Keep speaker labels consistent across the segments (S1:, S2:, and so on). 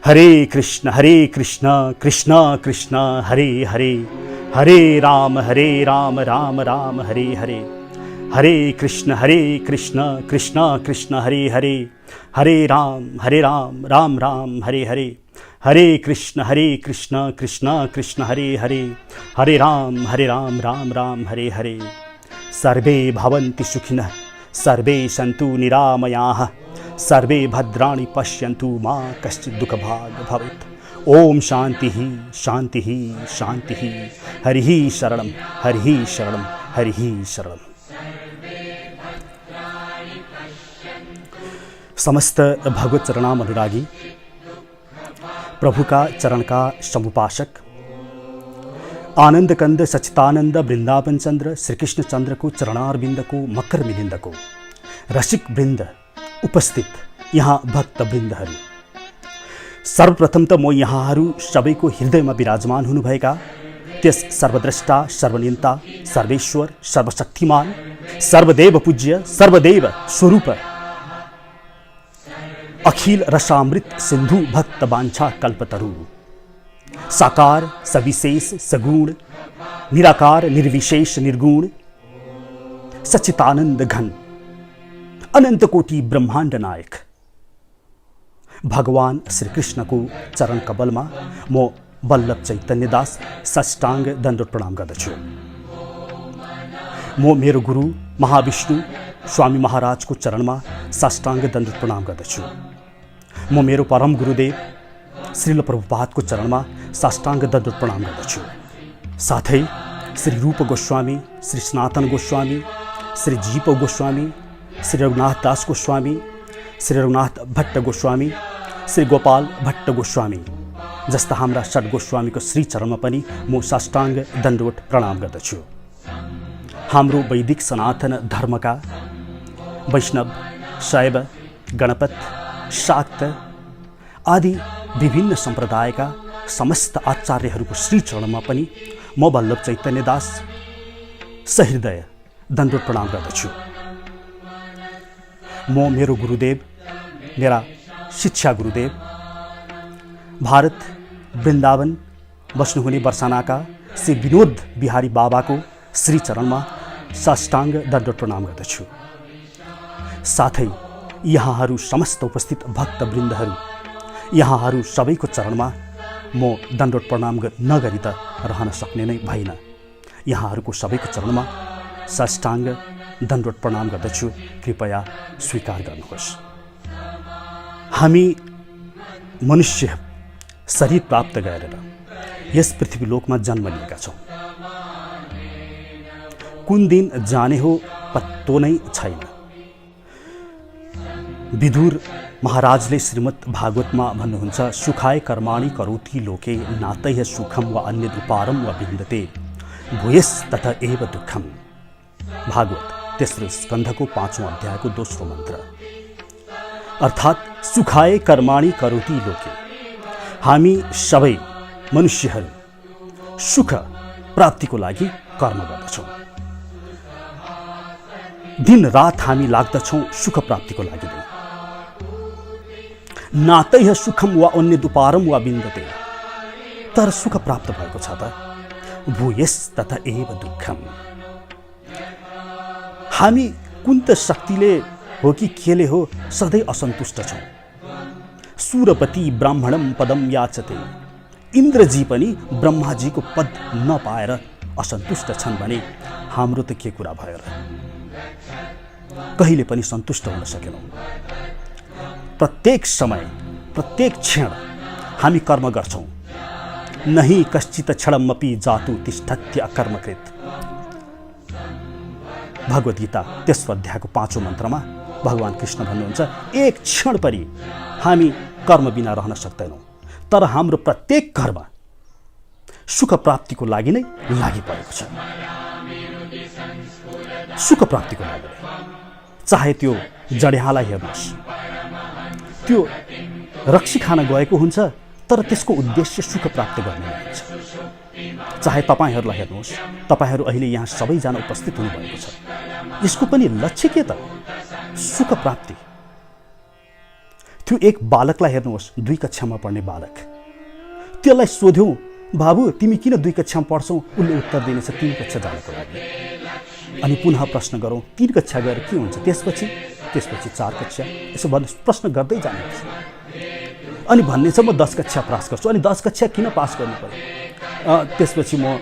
S1: हरे कृष्ण कृष्ण कृष्ण हरे हरे, हरे राम राम राम हरे हरे, हरे कृष्ण कृष्ण कृष्ण हरे हरे, हरे राम राम राम हरे हरे, हरे कृष्ण कृष्ण कृष्ण हरे हरे, हरे राम राम राम हरे हरे। सर्वे भवन्तु सुखिनः, सर्वे सन्तु निरामयाः, सर्वे भद्राणि पश्यन्तु मा कश्चित् दुःखभाग् भवेत्। ओम शांति शांति शांति। हरिः शरणं हरिः शरणं हरिः शरणं। समस्त भगवत चरणाम अनुरागी, प्रभु का चरण का समुपासक, आनंद कंद सच्चिदानंद वृंदावन चंद्र श्री कृष्ण चंद्र को चरणारविंद को मकर मिलिंद को रसिक वृंद उपस्थित यहाँ भक्त वृन्दहरू, सर्वप्रथम त म यहाँहरू सबैको हृदयमा विराजमान हुनुभएका त्यस सर्वद्रष्टा सर्वनियन्ता सर्वेश्वर सर्वशक्तिमान सर्वदेव पूज्य सर्वदेव स्वरूप अखिल रसामृत सिंधु भक्त वाञ्छा कल्पतरु, साकार सविशेष सगुण निराकार निर्विशेष निर्गुण सच्चिदानंद घन अनंत कोटि ब्रह्मांड नायक भगवान श्री कृष्ण को चरण कमलमा म बल्लभ चैतन्य दास साष्टांग दण्डवत प्रणाम गर्दछु। म मेरो गुरु महाविष्णु स्वामी महाराज को चरणमा साष्टांग दण्डवत प्रणाम गर्दछु। म मेरो परम गुरुदेव श्रील प्रभुपाद को चरणमा साष्टांग दण्डवत प्रणाम गर्दछु। साथै श्री रूप गोस्वामी, श्री सनातन गोस्वामी, श्री जीव गोस्वामी, श्री रघुनाथ दास गोस्वामी, श्री रघुनाथ भट्ट गोस्वामी, श्री गोपाल भट्ट गोस्वामी जस्ता हाम्रा षड गोस्वामीको श्री चरणमा पनि म साष्टांग दण्डवत प्रणाम गर्दछु। हाम्रो वैदिक सनातन धर्मका वैष्णव, शैव, गणपत, शाक्त आदि विभिन्न सम्प्रदायका समस्त आचार्यहरूको श्री चरणमा पनि म बल्लभ चैतन्य दास सहृदय दण्डवत प्रणाम गर्दछु। म मेरो गुरुदेव, मेरा शिक्षा गुरुदेव, भारत वृन्दावन बस्नुहुने बर्सानाका श्री विनोद बिहारी बाबाको श्री चरणमा साष्टांग दण्डवत प्रणाम गर्दछु। साथै यहाँहरू समस्त उपस्थित भक्त वृन्दहरू, यहाँहरू सबैको चरणमा म दण्डवत प्रणाम नगरी त रहन सक्ने नै भइन। यहाँहरूको सबैको चरणमा साष्टांग दण्डवत प्रणाम गर्दछु, कृपया स्वीकार गर्नुहोस्। हामी मनुष्य शरीर प्राप्त गरेर यस पृथ्वीलोकमा जन्म लिएका छौँ। कुन दिन जाने हो पत्तो नै छैन। विदुर महाराजले श्रीमद् भागवतमा भन्नुहुन्छ, सुखाय कर्माणि करोति लोके नातैः सुखम वा अन्यदुपारम वा विन्दते भूयस्तत एव दुःखम। भागवत तेस्रो स्कन्धको 5औं अध्यायको दोस्रो मन्त्र। अर्थात् सुखाय कर्माणि करोति लोके, हामी सबै मनुष्यहरू सुख प्राप्तिको लागि कर्म गर्दछौँ। दिन रात हामी लाग्दछौँ सुख प्राप्तिको लागि नै। नातैः सुखम वा अन्यदुपारम वा विन्दते, तर सुख प्राप्त भएको छ त भूयस्तत एव दुःखम। हामी कुन त शक्तिले हो कि केले हो सधैँ असन्तुष्ट छौँ। सूरपति ब्राह्मणम पदम याचते, इन्द्रजी पनि ब्रह्माजीको पद नपाएर असन्तुष्ट छन् भने हाम्रो त के कुरा भयो र। कहिले पनि सन्तुष्ट हुन सकेनौँ। प्रत्येक समय प्रत्येक क्षण हामी कर्म गर्छौँ। नहि कश्चित क्षणमपि जातु तिष्ठत्य अकर्मकृत। भगवत गीता तेस्रो अध्यायको 5औं मन्त्रमा भगवान कृष्ण भन्नुहुन्छ, एक क्षण पनि हामी कर्म बिना रहन सक्दैनौँ। तर हाम्रो प्रत्येक कर्म सुख प्राप्तिको लागि नै लागि परेको छ। सुख प्राप्तिको लागि, चाहे त्यो जड्यालाई हेर्नुहोस्, त्यो रक्सी खान गएको हुन्छ तर त्यसको उद्देश्य सुख प्राप्त गर्ने हुन्छ। चाहे तपाईहरूलाई हेर्नुहोस्, तपाईहरू अहिले यहाँ सबैजना उपस्थित हुनुभएको छ, यसको पनि लक्ष्य के त? सुख प्राप्ति। त्यो एक बालकलाई हेर्नुहोस्, 2 कक्षामा पढ्ने बालक। त्यसलाई सोध्यौँ, बाबु तिमी किन 2 कक्षामा पढ्छौ? उसले उत्तर दिनेछ 3 कक्षा जानको लागि। अनि पुनः प्रश्न गरौँ, 3 कक्षा गएर के हुन्छ? त्यसपछि 4 कक्षा, यसो भन्नु प्रश्न गर्दै जानुपर्छ। अनि भन्ने छ म 10 कक्षा पास गर्छु। अनि 10 कक्षा किन पास गर्नु पर्यो? त्यसपछि म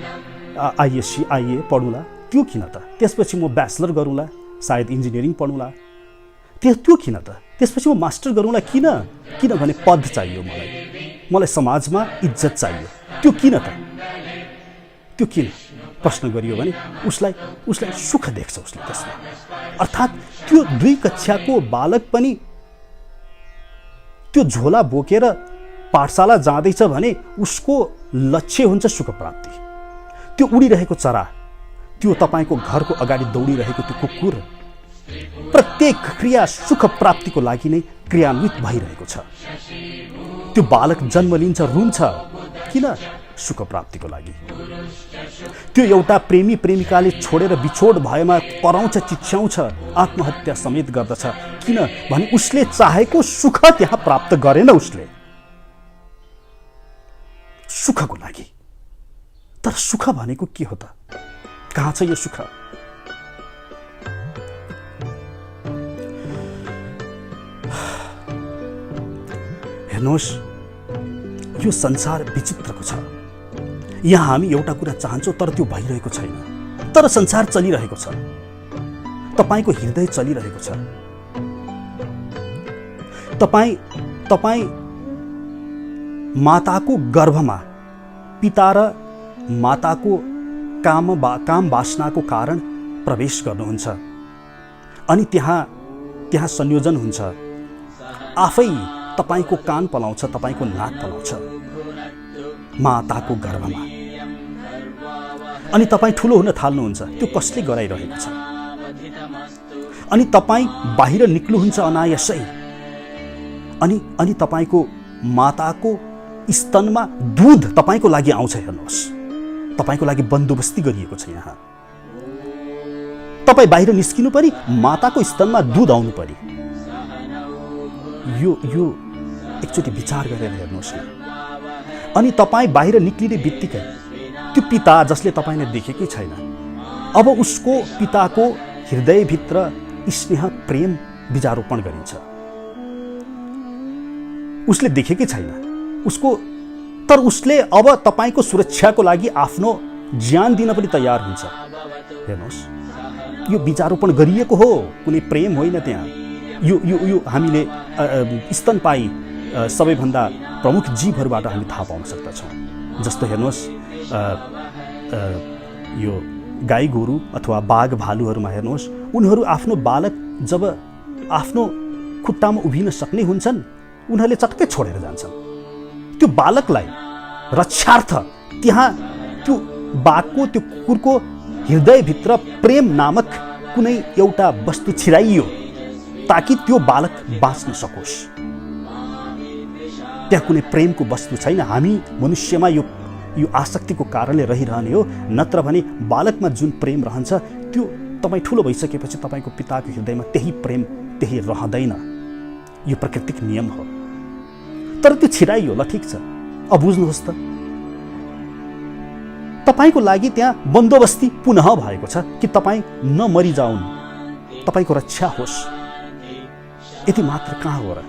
S1: आइए पढौँला। त्यो किन त? त्यसपछि म ब्याचलर गरौँला, सायद इन्जिनियरिङ पढौँला। त्यो किन त? त्यसपछि म मास्टर गरौँला। किनभने पद चाहियो मलाई समाजमा इज्जत चाहियो। त्यो किन त? त्यो किन प्रश्न गरियो भने उसलाई सुख देख्छ उसले त्यसमा। अर्थात् त्यो 2 कक्षाको बालक पनि त्यो झोला बोकेर पाठशाला जाँदैछ भने उसको लक्ष्य हुन्छ सुख प्राप्ति। त्यो उडिरहेको चरा, त्यो तपाईँको घरको अगाडि दौडिरहेको त्यो कुकुर, प्रत्येक क्रिया सुख प्राप्तिको लागि नै क्रियान्वित भइरहेको छ। त्यो बालक जन्म लिन्छ, रुन्छ, किन? सुख प्राप्तिको लागि। त्यो एउटा प्रेमी प्रेमिकाले छोडेर बिछोड भएमा कराउँछ, चिच्याउँछ, आत्महत्या समेत गर्दछ। किन भने उसले चाहेको सुख त्यहाँ प्राप्त गरेन उसले, सुखको लागि। तर सुख भनेको के हो त? कहाँ छ यो सुख? हेर्नुहोस्, यो संसार विचित्रको छ। यहाँ हामी एउटा कुरा चाहन्छौँ तर त्यो भइरहेको छैन। तर संसार चलिरहेको छ, तपाईँको हृदय चलिरहेको छ। तपाईँ माताको गर्भमा पिता र माताको काम वासनाको कारण प्रवेश गर्नुहुन्छ। अनि त्यहाँ संयोजन हुन्छ। आफै तपाईको कान पलाउँछ, तपाईको नाक पलाउँछ माताको गर्भमा। अनि तपाईँ ठुलो हुन थाल्नुहुन्छ। त्यो कसले गराइरहेको छ? अनि तपाईँ बाहिर निक्ल्नुहुन्छ अनायासै। अनि तपाईको माताको स्तनमा दूध तपाईको लागि आउँछ। हेर्नुहोस्, तपाईको लागि बन्दोबस्ती गरिएको छ। यहाँ तपाईँ बाहिर निस्किनु परि, माताको स्तनमा दूध आउनु परि। यो एकचोटि विचार गरेर हेर्नुहोस् न। अनि तपाईँ बाहिर निक्लिने बित्तिकै त्यो पिता जसले तपाईँले देखेकै छैन, अब उसको पिताको हृदयभित्र स्नेह प्रेम बीजारोपण गरिन्छ। उसले देखेकै छैन तर उसले अब तपाईँको सुरक्षाको लागि आफ्नो ज्यान दिन पनि तयार हुन्छ। हेर्नुहोस्, यो बीजारोपण गरिएको हो, कुनै प्रेम होइन त्यहाँ। यो हामीले स्तनपायी सबैभन्दा प्रमुख जीवहरूबाट हामी थाहा पाउन सक्दछौँ। जस्तो हेर्नुहोस्, यो गाई गोरु अथवा बाघ भालुहरूमा हेर्नुहोस्, उनीहरू आफ्नो बालक जब आफ्नो खुट्टामा उभिन सक्ने हुन्छन्, उनीहरूले चटक्कै छोडेर जान्छन्। त्यो बालकलाई रक्षार्थ त्यहाँ त्यो बाघको, त्यो कुकुरको हृदयभित्र प्रेम नामक कुनै एउटा वस्तु छिराइयो ताकि त्यो बालक बाँच्न सकोस्। त्यहाँ कुनै प्रेमको वस्तु छैन। हामी मनुष्यमा यो आसक्तिको कारणले रहिरहने हो। नत्र भने बालकमा जुन प्रेम रहन्छ त्यो तपाईँ ठुलो भइसकेपछि तपाईँको पिताको हृदयमा त्यही प्रेम त्यही रहँदैन। यो प्राकृतिक नियम हो। तर त्यो छिराइयो, ल ठिक छ, अब बुझ्नुहोस् त, तपाईँको लागि त्यहाँ बन्दोबस्ती पुनः भएको छ कि तपाईँ नमरिजाउन्, तपाईँको रक्षा होस्। यति मात्र कहाँ हो र?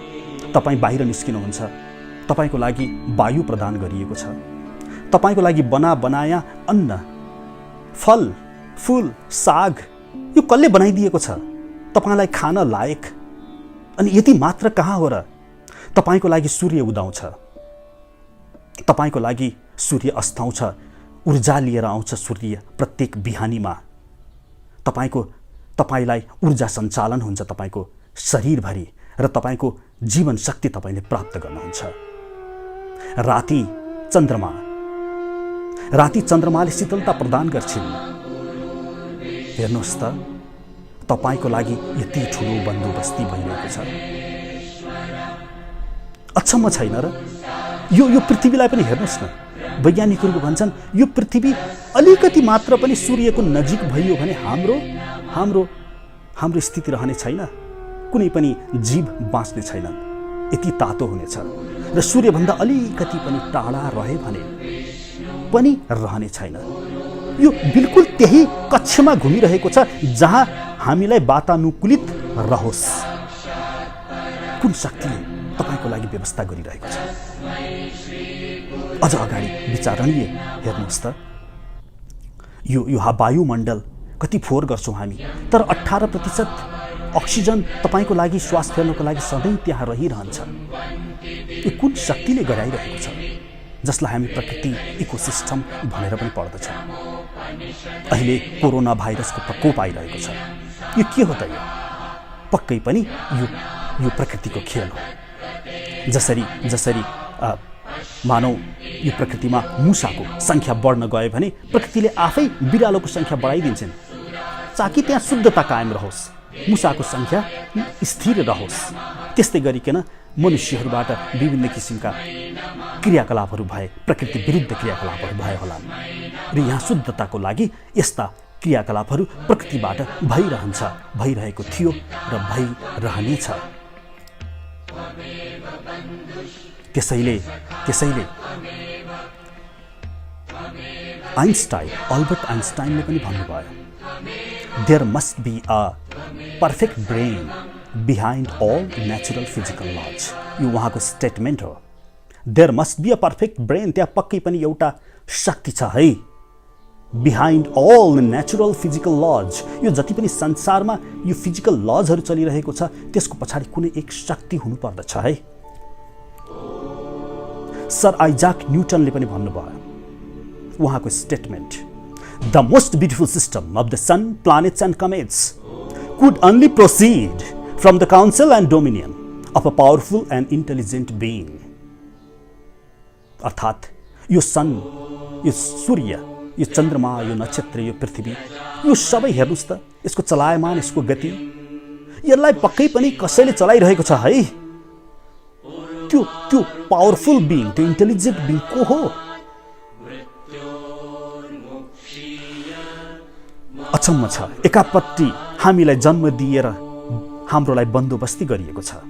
S1: तपाईँ बाहिर निस्किनुहुन्छ, तपाईँको लागि वायु प्रदान गरिएको छ, तपाईँको लागि बनाया अन्न, फल फूल साग यो कसले बनाइदिएको छ तपाईँलाई खान लायक। अनि यति मात्र कहाँ हो र? तपाईँको लागि सूर्य उदाउँछ, तपाईँको लागि सूर्य अस्ताउँछ, ऊर्जा लिएर आउँछ सूर्य प्रत्येक बिहानीमा। तपाईँलाई ऊर्जा सञ्चालन हुन्छ तपाईँको शरीरभरि र तपाईँको जीवन शक्ति तपाईँले प्राप्त गर्नुहुन्छ। राति चन्द्रमाले शीतलता प्रदान गर्छिन्। हेर्नुहोस् त, तपाईँको लागि यति ठुलो बन्दोबस्ती भइरहेको छ। अचम्म छैन र? यो पृथ्वीलाई पनि हेर्नुहोस् न। वैज्ञानिकहरू भन्छन् यो पृथ्वी अलिकति मात्र पनि सूर्यको नजिक भइयो भने हाम्रो स्थिति रहने छैन, कुनै पनि जीव बाँच्ने छैनन्। यति तातो हुनेछ र सूर्यभन्दा अलिकति पनि टाढा रहे भने पनि रहने छैन। यो बिल्कुल त्यही कक्षमा घुमिरहेको छ जहाँ हामीलाई वातानुकूलित रहोस्। कुन शक्तिले तपाईको लागि व्यवस्था गरिरहेको छ? अझ अगाडि विचारणीय हेर्नुहोस् त, यो वायुमण्डल कति फोहोर गर्छौँ हामी, तर 18% अक्सिजन तपाईको लागि श्वास फेर्नको लागि सधैँ त्यहाँ रहिरहन्छ। यो कुन शक्तिले गराइरहेको छ जसलाई हामी प्रकृति इकोसिस्टम भनेर पनि पढ्दछौँ? अहिले कोरोना भाइरसको प्रकोप आइरहेको छ। यो के हो त? यो पक्कै पनि यो प्रकृतिको खेल हो। जसरी मानौ यो प्रकृतिमा मुसाको संख्या बढ्न गयो भने प्रकृतिले आफै बिरालोको संख्या बढाइदिन्छन् ताकि त्यहाँ शुद्धता कायम रहोस्, मुसाको संख्या स्थिर रहोस्। त्यस्तै गरिकन मनुष्यहरूबाट विभिन्न किसिमका क्रियाकलापहरू भए, प्रकृति विरुद्ध क्रियाकलापहरू भए होला र यहाँ शुद्धताको लागि यस्ता क्रियाकलापहरू प्रकृतिबाट भइरहेको थियो र भइरहनेछ। त्यसैले अल्बर्ट आइन्स्टाइनले पनि भन्नुभयो, there must be a perfect brain behind all natural physical laws. यो उहाँको स्टेटमेन्ट हो। There must be a perfect brain, त्यहाँ पक्कै पनि एउटा शक्ति छ है, behind all natural physical laws. यो जति पनि संसारमा यो फिजिकल लजहरू चलिरहेको छ त्यसको पछाडि कुनै एक शक्ति हुनुपर्दछ है। सर आइजाक न्युटनले पनि भन्नुभयो, उहाँको statement, the most beautiful system of the sun, planets and comets could only proceed from the council and dominion of a powerful and intelligent being. अर्थात् यो सन, यो सूर्य, यो चन्द्रमा, यो नक्षत्र, यो पृथ्वी, यो सबै हेर्नुहोस् त, यसको चलायमान, यसको गति, यसलाई पक्कै पनि कसैले चलाइरहेको छ है। त्यो पावरफुल बिइङ, त्यो इन्टेलिजेन्ट बिइङ को हो? अचम्म छ। एकापट्टि हामीलाई जन्म दिएर हाम्रोलाई बन्दोबस्ती गरिएको छ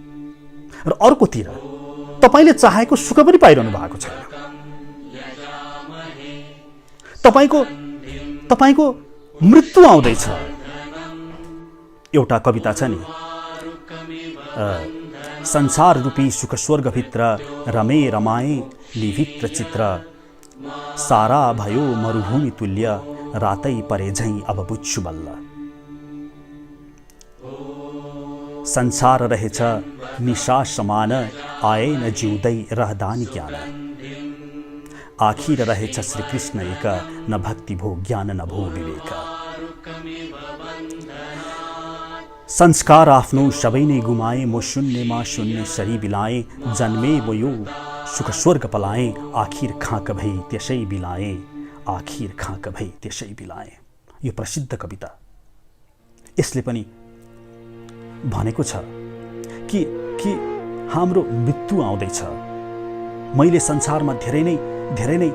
S1: र अर्कोतिर तपाईले चाहेको सुख पनि पाइरहनु भएको छैन। तपाईको मृत्यु आउँदैछ। एउटा कविता छ नि, संसार रूपी सुख स्वर्गभित्र रमे रमाए लिभित्र चित्र, सारा भयो मरुभूमि तुल्य रातै परे झैं अब बुझ्छु बल्ल। संसार रहेछ निशा समान आए न जिउँदै रहदानी ज्ञान, आखिर रहेछ श्री कृष्ण एक न भक्ति भो ज्ञान न भो विवेक। संस्कार आफ्नो सबै नै गुमाए म शून्यमा शून्य सरी बिलाए, जन्मे म यो सुख स्वर्ग पलाए आखिर खाँक भई त्यसै बिलाए, आखिर खाँक भई त्यसै बिलाए। यो प्रसिद्ध कविता। यसले पनि भनेको छ कि हाम्रो मृत्यु आउँदैछ। मैले संसारमा धेरै नै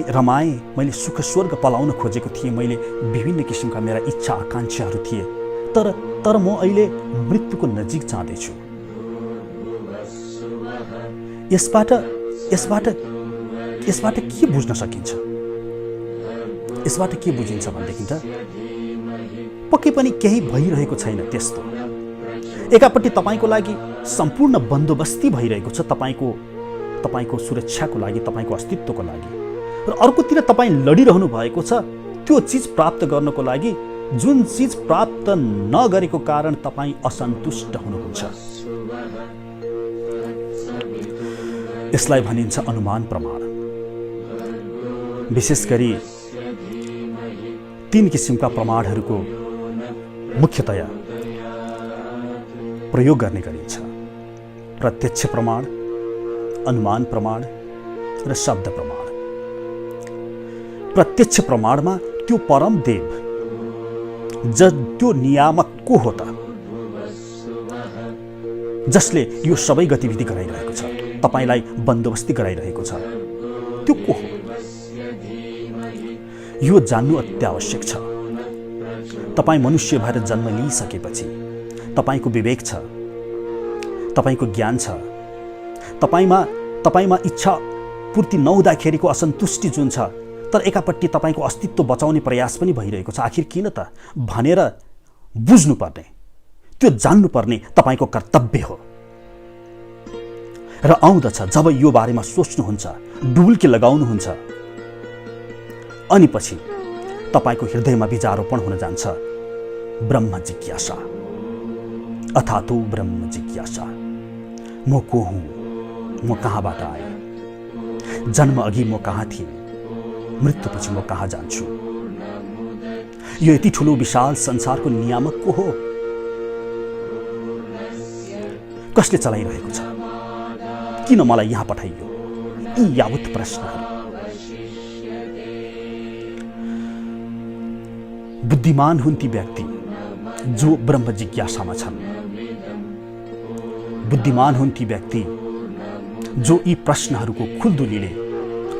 S1: रमाए, मैले सुख स्वर्ग पलाउन खोजेको थिएँ, मैले विभिन्न किसिमका मेरा इच्छा आकांक्षाहरू थिए, तर म अहिले मृत्युको नजिक जाँदैछु। यसबाट के बुझ्न सकिन्छ? यसबाट के बुझिन्छ भनेदेखि त पक्कै पनि केही भइरहेको छैन त्यस्तो। एकापट्टि तपाईको लागि सम्पूर्ण बन्दोबस्ती भइरहेको छ, तपाईको सुरक्षाको लागि, तपाईको अस्तित्वको लागि, र अर्कोतिर तपाईँ लडिरहनु भएको छ त्यो चिज प्राप्त गर्नको लागि, जुन चिज प्राप्त नगरेको कारण तपाईँ असन्तुष्ट हुनुहुन्छ। यसलाई भनिन्छ अनुमान प्रमाण। विशेष गरी 3 किसिमका प्रमाणहरूको मुख्यतया प्रयोग गर्ने गरिन्छ, प्रत्यक्ष प्रमाण, अनुमान प्रमाण र शब्द प्रमाण। प्रत्यक्ष प्रमाणमा त्यो परम देव, त्यो नियामक को हो त जसले यो सबै गतिविधि गराइरहेको छ, तपाईलाई बन्दोबस्ती गराइरहेको छ, त्यो को हो? यो जान्नु अत्यावश्यक छ। तपाईँ मनुष्य भएर जन्म लिइसकेपछि तपाईको विवेक छ, तपाईको ज्ञान छ, तपाईमा इच्छा पूर्ति नहुँदाखेरिको असन्तुष्टि जुन छ, तर एकापट्टि तपाईको अस्तित्व बचाउने प्रयास पनि भइरहेको छ। आखिर किन त भनेर बुझ्नुपर्ने, त्यो जान्नुपर्ने तपाईको कर्तव्य हो। र आउँदछ जब यो बारेमा सोच्नुहुन्छ, डुबुल्की लगाउनुहुन्छ, अनि पछि तपाईको हृदयमा बीजारोपण हुन जान्छ ब्रह्म जिज्ञासा, अथातो ब्रह्म जिज्ञासा। म को हुँ, म कहाँबाट आएँ, जन्म अघि म कहाँ थिएँ, मृत्युपछि म कहाँ जान्छु। यो यति ठुलो विशाल संसारको नियामक को हो, कसले चलाइरहेको छ, किन मलाई यहाँ पठाइयो, यी यावत प्रश्नहरू। बुद्धिमान हुन् ती व्यक्ति जो ब्रह्म जिज्ञासामा छन्। बुद्धिमान हुन् ती व्यक्ति जो यी प्रश्नहरूको खुल्दुलीले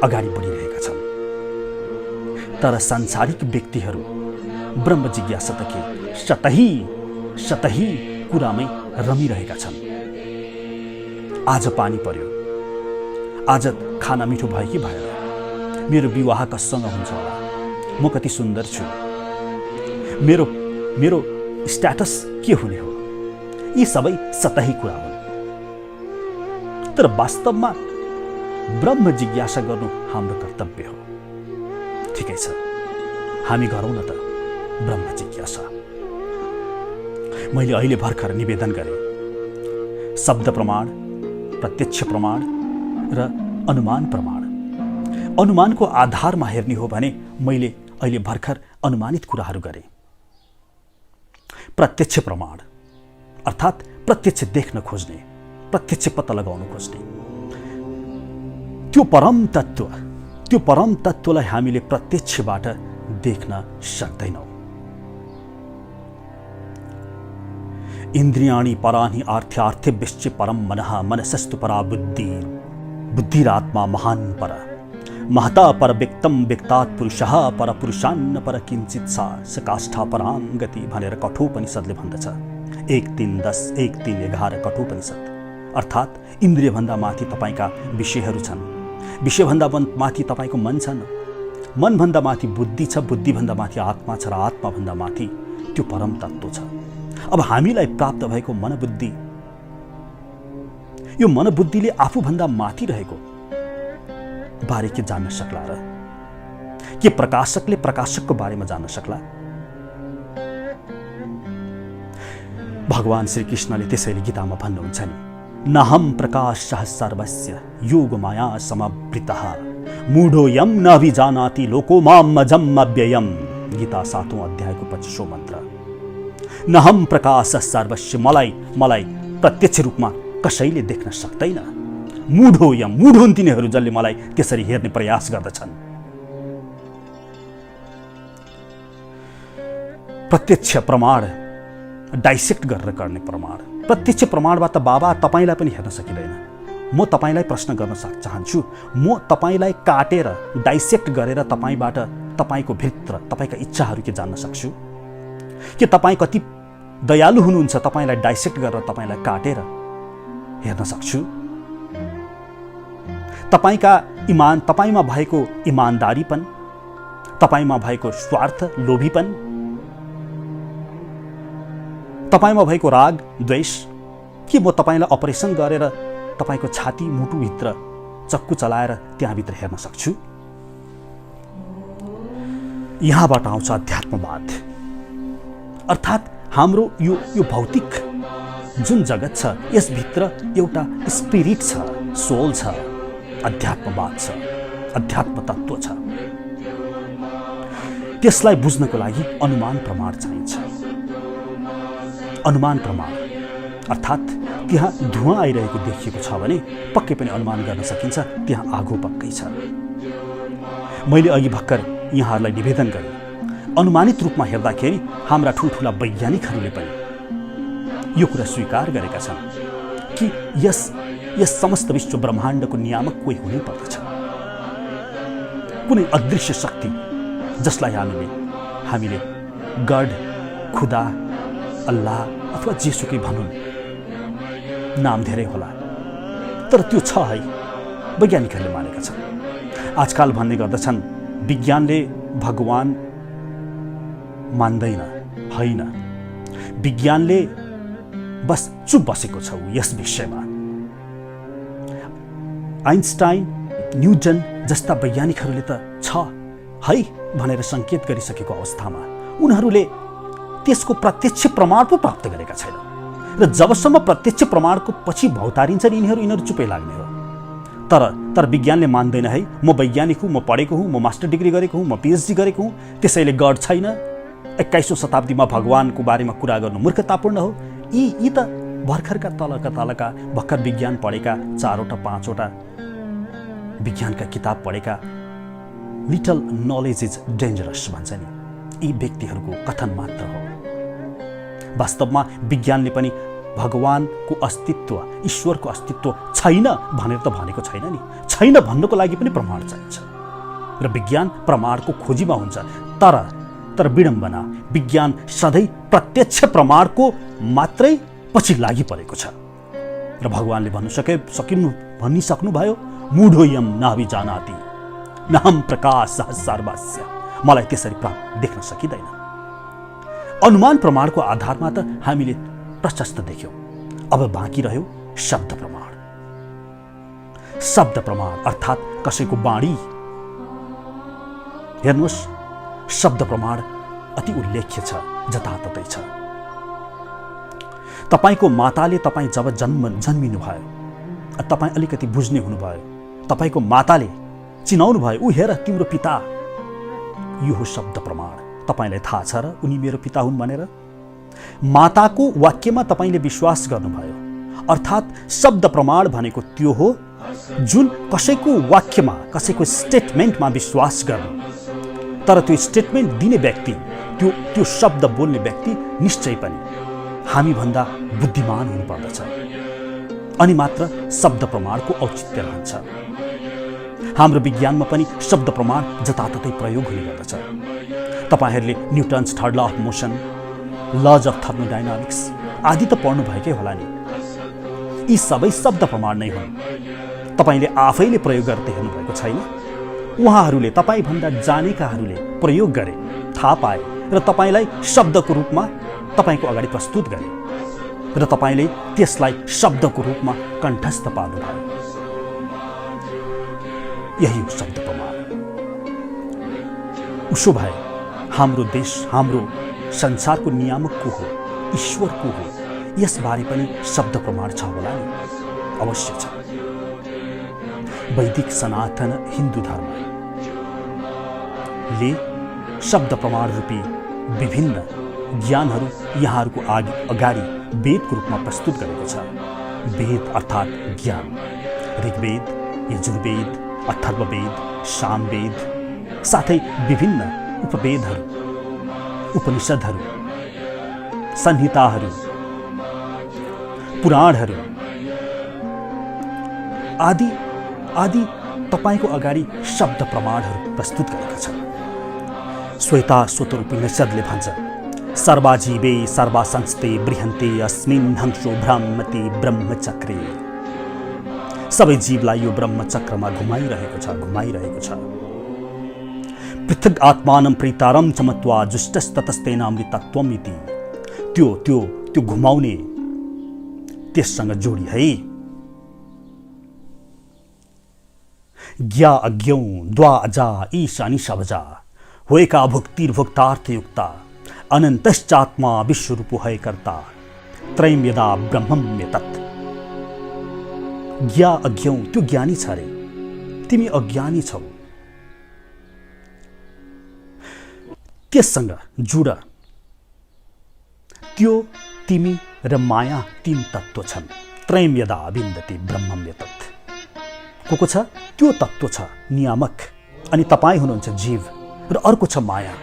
S1: अगाडि बढिरहेका छन्। तर सांसारिक व्यक्तिहरू ब्रह्म जिज्ञासा त के सतही कुरामै रमिरहेका छन्। आज पानी पर्यो, आज खाना मिठो भयो कि भएन, मेरो विवाह कसँग हुन्छ होला, म कति सुन्दर छु, मेरो स्ट्याटस के हुने हो, यी सबै सतही कुरा हुन्। तर वास्तवमा ब्रह्म जिज्ञासा गर्नु हाम्रो कर्तव्य हो। ठिकै छ, हामी गरौँ न त ब्रह्म जिज्ञासा। मैले अहिले भर्खर निवेदन गरेँ, शब्द प्रमाण, प्रत्यक्ष प्रमाण र अनुमान प्रमाण। अनुमानको आधारमा हेर्ने हो भने मैले अहिले भर्खर अनुमानित कुराहरू गरेँ। प्रत्यक्ष प्रमाण अर्थात् प्रत्यक्ष देख्न खोज्ने, प्रत्यक्ष पत्ता लगाउन खोज्ने, त्यो परम तत्त्वलाई हामीले प्रत्यक्षबाट देख्न सक्दैनौँ। इन्द्रियाणि पराणि आर्थ्यार्थेभ्यश्च परम मनः मनसस्तु परा बुद्धिरात्मा महान् पर महता पर व्यक्तम व्यक्तात् पुरुषः पर पुरुषान्न पर किञ्चित स काष्ठा परां गति भनेर कठोपनिषद्ले भन्दछ। 1:3:10 1:3:11 कठोपनिषद। अर्थात् इन्द्रियभन्दा माथि तपाईका विषयहरू छन्, विषयभन्दा माथि तपाईको मन छ, मनभन्दा माथि बुद्धि छ, बुद्धिभन्दा माथि आत्मा छ, र आत्माभन्दा माथि त्यो परम तत्त्व छ। अब हामीलाई प्राप्त भएको मनबुद्धि, यो मनबुद्धिले आफूभन्दा माथि रहेको बारे के जान्न सक्ला र? के प्रकाशकले प्रकाशकको बारेमा जान्न सक्ला? भगवान श्री कृष्णले त्यसैले गीतामा भन्नुहुन्छ नि, नहम प्रकाशः सर्वस्य योगमाया समवृतः मूढोऽयं नाभिजानाति लोको माम् अजम् अव्ययम्। गीता 7औं अध्यायको 25औं मन्त्र। नहम प्रकाशः सर्वस्य, मलाई प्रत्यक्ष रूपमा कसैले देख्न सक्दैन। मूढोऽयं, मूढ हुन् तिनीहरू जसले मलाई त्यसरी हेर्ने प्रयास गर्दछन्। प्रत्यक्ष प्रमाण डाइसेक्ट गरेर गर्ने प्रमाण। प्रत्यक्ष प्रमाणबाट बाबा तपाईलाई पनि हेर्न सकिँदैन। म तपाईलाई प्रश्न गर्न चाहन्छु, म तपाईलाई काटेर डाइसेक्ट गरेर तपाईबाट तपाईको भित्र तपाईका इच्छाहरू के जान्न सक्छु? के तपाई कति दयालु हुनुहुन्छ तपाईलाई डाइसेक्ट गरेर तपाईलाई काटेर हेर्न सक्छु? तपाईमा भएको इमानदारीपन, तपाईमा भएको स्वार्थ, लोभीपन, तपाईमा भएको राग, द्वेष, के म तपाईलाई अपरेसन गरेर तपाईको छाती मुटुभित्र चक्कु चलाएर त्यहाँभित्र हेर्न सक्छु? यहाँबाट आउँछ अध्यात्मवाद। अर्थात् हाम्रो यो भौतिक जुन जगत छ, यसभित्र एउटा स्पिरिट छ, सोल छ, अध्यात्मवाद छ, अध्यात्म तत्त्व छ। त्यसलाई बुझ्नको लागि अनुमान प्रमाण चाहिन्छ। अनुमान प्रमाण अर्थात् त्यहाँ धुवाँ आइरहेको देखिएको छ भने पक्कै पनि अनुमान गर्न सकिन्छ त्यहाँ आगो पक्कै छ। मैले अघि भर्खर यहाँहरूलाई निवेदन गरेँ, अनुमानित रूपमा हेर्दाखेरि हाम्रा ठुल्ठुला वैज्ञानिकहरूले पनि यो कुरा स्वीकार गरेका छन् कि यस समस्त विश्व ब्रह्माण्डको नियामक कोही हुनै पर्दछ। कुनै अदृश्य शक्ति जसलाई हामीले गड, खुदा, अल्लाह अथवा जेसुकै भनौँ, नाम धेरै होला, तर त्यो छ है, वैज्ञानिकहरूले मानेका छन्। आजकल भन्ने गर्दछन् विज्ञानले भगवान मान्दैन, होइन, विज्ञानले बस चुप बसेको छ यस विषयमा। आइन्स्टाइन, न्युटन जस्ता वैज्ञानिकहरूले त छ है भनेर सङ्केत गरिसकेको अवस्थामा उनीहरूले त्यसको प्रत्यक्ष प्रमाण पो प्राप्त गरेका छैनन्। र जबसम्म प्रत्यक्ष प्रमाणको पछि भौतारिन्छन् यिनीहरू चुपै लाग्ने हो। तर विज्ञानले मान्दैन है, म वैज्ञानिक हुँ, म पढेको हुँ, म मास्टर डिग्री गरेको हुँ, म पिएचडी गरेको हुँ, त्यसैले गड छैन, 21औं शताब्दीमा भगवानको बारेमा कुरा गर्नु मूर्खतापूर्ण हो। यी त भर्खरका तलका भर्खर विज्ञान पढेका 4वटा 5वटा विज्ञानका किताब पढेका लिटल नलेज इज डेन्जरस भन्छ नि, यी व्यक्तिहरूको कथन मात्र हो। वास्तवमा विज्ञानले पनि भगवानको अस्तित्व, ईश्वरको अस्तित्व छैन भनेर त भनेको छैन नि। छैन भन्नको लागि पनि प्रमाण चाहिन्छ र विज्ञान प्रमाणको खोजीमा हुन्छ। तर विडम्बना, विज्ञान सधैँ प्रत्यक्ष प्रमाणको मात्रै पछि लागि परेको छ। र भगवानले भनिसक्नु भयो, मूढोयम नाभिजानाति नाम प्रकाश सहस्रार्वास्य, मलाई त्यसरी देख्न सकिँदैन। अनुमान प्रमाणको आधारमा त हामीले प्रशस्त देख्यौं। अब बाँकी रह्यो शब्द प्रमाण। शब्द प्रमाण अर्थात् कसैको वाणी। हेर्नुहोस्, शब्द प्रमाण अति उल्लेख्य छ, जताततै छ। तपाईको माताले तपाईँ जब जन्मिनु भयो, तपाईँ अलिकति बुझ्ने हुनुभयो, तपाईको माताले चिनाउनु भयो, ऊ हेर तिम्रो पिता, यो हो शब्द प्रमाण। तपाईलाई थाहा छ र उनी मेरो पिता हुन् भनेर? माताको वाक्यमा तपाईले विश्वास गर्नुभयो, अर्थात् शब्द प्रमाण भनेको त्यो हो जुन कसैको वाक्यमा, कसैको स्टेटमेन्टमा विश्वास गर्नु। तर त्यो स्टेटमेन्ट दिने व्यक्ति, त्यो शब्द बोल्ने व्यक्ति निश्चय पनि हामीभन्दा बुद्धिमान हुनुपर्दछ, अनि मात्र शब्द प्रमाणको औचित्य रहन्छ। हाम्रो विज्ञानमा पनि शब्द प्रमाण जताततै प्रयोग हुने गर्दछ। तपाईहरूले Newton's third law of motion, lodge of thermodynamics आदि त पढ्नुभएकै होला नि। यी सबै शब्द प्रमाण नै हुन्। तपाईले आफैले प्रयोग गर्दै हेर्नुभएको छैन? उहाँहरूले, तपाईँभन्दा जानेकाहरूले प्रयोग गरे, थाहा पाए र तपाईँलाई शब्दको रूपमा तपाईँको अगाडि प्रस्तुत गरे र तपाईँले त्यसलाई शब्दको रूपमा कण्ठस्थ पार्नुभयो। यही हो शब्द प्रमाण। उसो भए हाम्रो देश, हाम्रो संसारको नियामक को हो, ईश्वर को हो, यसबारे पनि शब्द प्रमाण छ होला नि? अवश्य छ। वैदिक सनातन हिन्दू धर्मले शब्द प्रमाण रूपी विभिन्न ज्ञानहरू यहाँहरूको अगाडि वेदको रूपमा प्रस्तुत गरेको छ। वेद अर्थात् ज्ञान, ऋग्वेद, यजुर्वेद, अथर्ववेद, सामवेद, साथै विभिन्न उपवेदहरू, उपनिषदहरू, संहिताहरू, पुराणहरू आदि तपाईको अगाडि शब्द प्रमाणहरू प्रस्तुत गरेका छन्। श्वेताश्वतर उपनिषदले भन्छ, सर्वाजीवे सर्वासंस्ते बृहन्ते अस्मिन् हंसो भ्रामति ब्रह्मचक्रे। सबै जीवलाई यो ब्रह्मचक्रमा घुमाइरहेको छ। पृथक आत्मानं प्रीतारं चमत्वा जुष्टस्ततस्तेनामृतत्वम् इति। त्यो घुमाउने, त्यससँग जोडी है। ज्ञा अज्ञौ द्वा अजा ईश अनिशवजा होएका भुक्तिर्भुक्तार्थयुक्ता अनन्तश्चात्मा विश्वरूपो है कर्ता त्रयं यदा ब्रह्मम्यतत्। ज्ञा अज्ञौ, त्यो ज्ञानी छ रे, तिमी अज्ञानी छौ, त्यससँग जुड। त्यो तिमी र माया 3 तत्त्व छन्। त्रयं यदा विन्दति ब्रह्मम्यतत्। को छ? त्यो तत्त्व छ नियामक, अनि तपाईँ हुनुहुन्छ जीव, र अर्को छ माया।